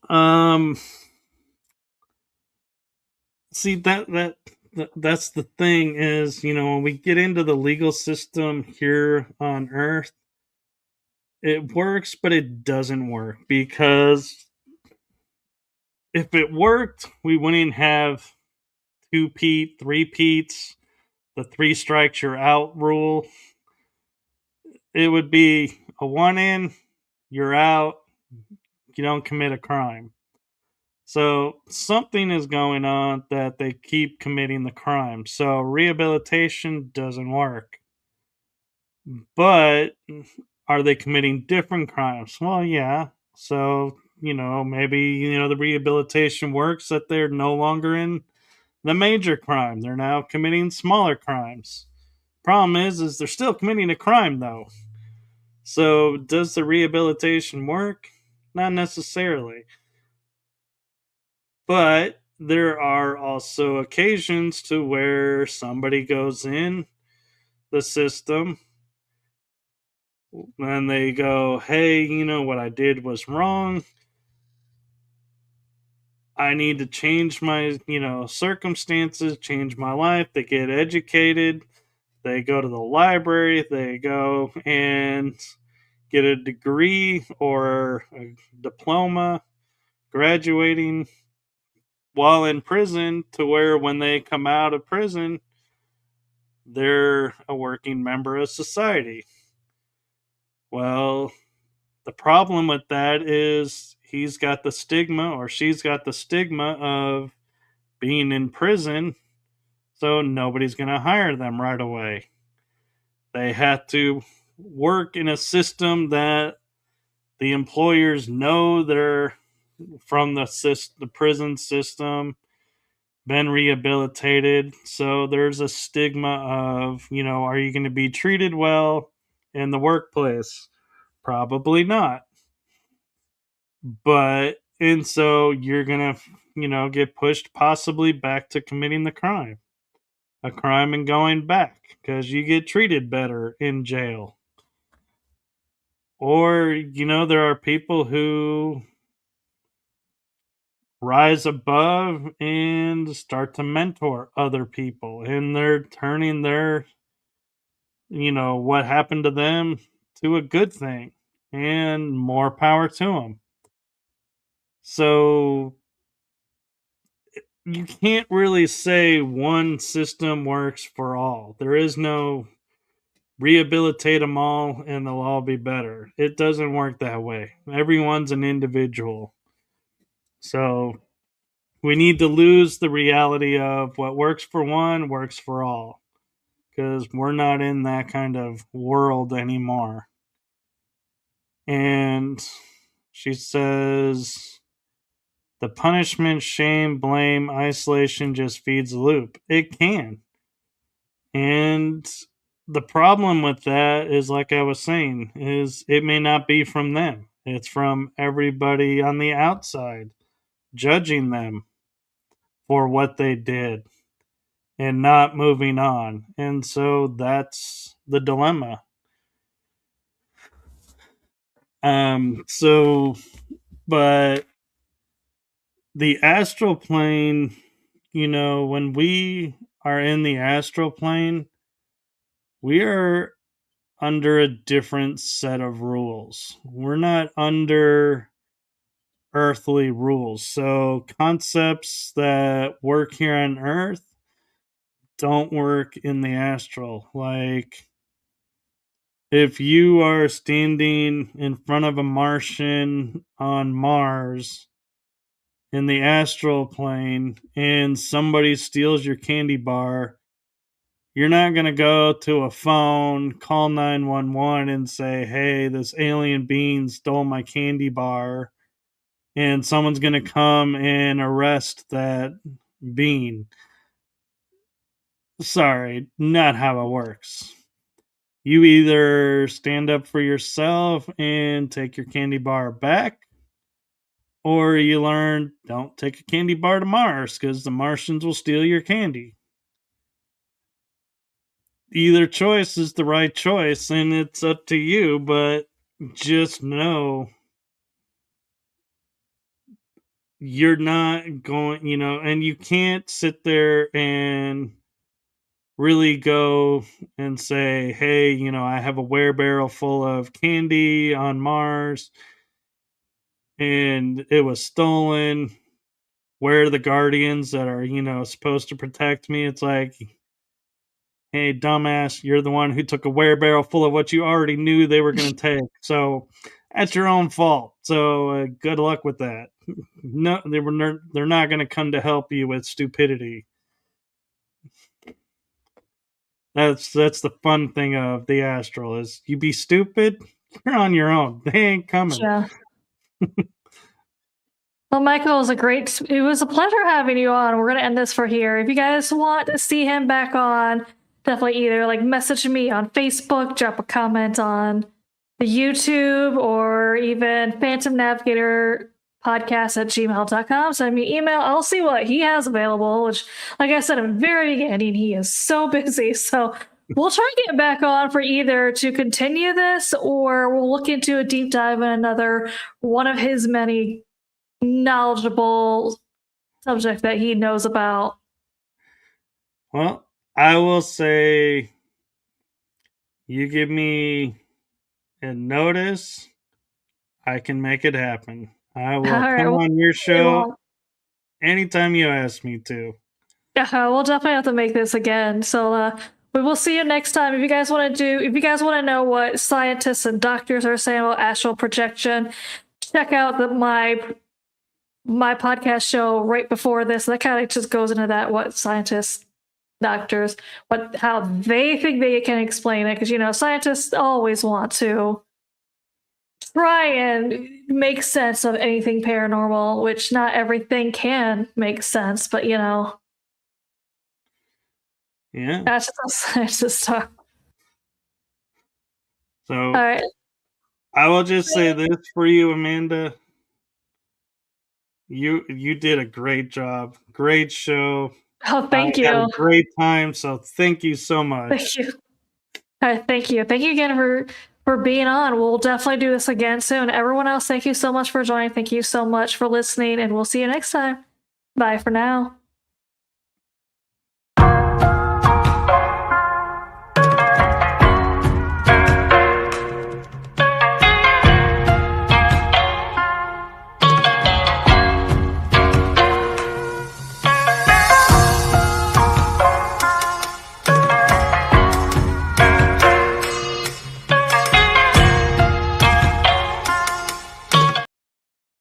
See that's the thing is, when we get into the legal system here on Earth, it works, but it doesn't work because if it worked, we wouldn't have two-peat, three-peats, the three strikes you're out rule. It would be a one in, you're out, you don't commit a crime. So something is going on that they keep committing the crime. So rehabilitation doesn't work. But are they committing different crimes? Well, yeah. So, maybe, the rehabilitation works that they're no longer in the major crime. They're now committing smaller crimes. Problem is they're still committing a crime, though. So, does the rehabilitation work? Not necessarily. But there are also occasions to where somebody goes in the system and they go, hey, what I did was wrong. I need to change my, circumstances, change my life. They get educated. They go to the library. They go and get a degree or a diploma, graduating while in prison, to where when they come out of prison, they're a working member of society. Well, the problem with that is he's got the stigma, or she's got the stigma of being in prison, so nobody's going to hire them right away. They have to work in a system that the employers know they're from the prison system, been rehabilitated. So there's a stigma of, are you going to be treated well in the workplace? Probably not. And so you're going to, get pushed possibly back to committing a crime and going back because you get treated better in jail. Or, there are people who rise above and start to mentor other people, and they're turning their, what happened to them to a good thing, and more power to them. So you can't really say one system works for all. There is no rehabilitate them all and they'll all be better. It doesn't work that way. Everyone's an individual. So we need to lose the reality of what works for one works for all, because we're not in that kind of world anymore. And she says the punishment, shame, blame, isolation just feeds the loop. It can. And the problem with that is, like I was saying, is it may not be from them. It's from everybody on the outside judging them for what they did and not moving on. And so that's the dilemma. So but the astral plane, when we are in the astral plane, we are under a different set of rules. We're not under earthly rules. So concepts that work here on earth don't work in the astral. Like if you are standing in front of a Martian on Mars in the astral plane and somebody steals your candy bar, you're not going to go to a phone, call 911 and say, hey, this alien being stole my candy bar, and someone's going to come and arrest that being. Sorry, not how it works. You either stand up for yourself and take your candy bar back, or you learn don't take a candy bar to Mars because the Martians will steal your candy. Either choice is the right choice and it's up to you, but just know you're not going, and you can't sit there and really go and say, hey, I have a wheelbarrow full of candy on Mars and it was stolen. Where are the guardians that are, supposed to protect me? It's like, hey, dumbass, you're the one who took a wheelbarrow full of what you already knew they were going to take. So that's your own fault. So good luck with that. No, they're not going to come to help you with stupidity. That's the fun thing of the astral is you be stupid, you're on your own. They ain't coming.
Yeah. Well, Michael, it was a pleasure having you on. We're going to end this for here. If you guys want to see him back on, definitely either like message me on Facebook, drop a comment on the YouTube, or even Phantom Navigator podcast at gmail.com. Send me an email. I'll see what he has available, which, like I said in the very beginning, he is so busy. So we'll try and get back on for either to continue this, or we'll look into a deep dive in another one of his many knowledgeable subject that he knows about.
Well, I will say you give me a notice, I can make it happen. I will come on your show anytime you ask me to.
We'll definitely have to make this again. So we will see you next time. If you guys want to know what scientists and doctors are saying about astral projection, check out my podcast show right before this. That kind of just goes into that, what scientists, doctors, how they think they can explain it. Because, scientists always want to try and make sense of anything paranormal, which not everything can make sense, but,
Yeah.
that's just how scientists talk.
So,
all right.
I will just say this for you, Amanda. You did a great job. Great show.
Oh, thank you.
Had a great time. So thank you so much.
Thank you. All right, thank you. Thank you again for being on. We'll definitely do this again soon. Everyone else, thank you so much for joining. Thank you so much for listening, and we'll see you next time. Bye for now.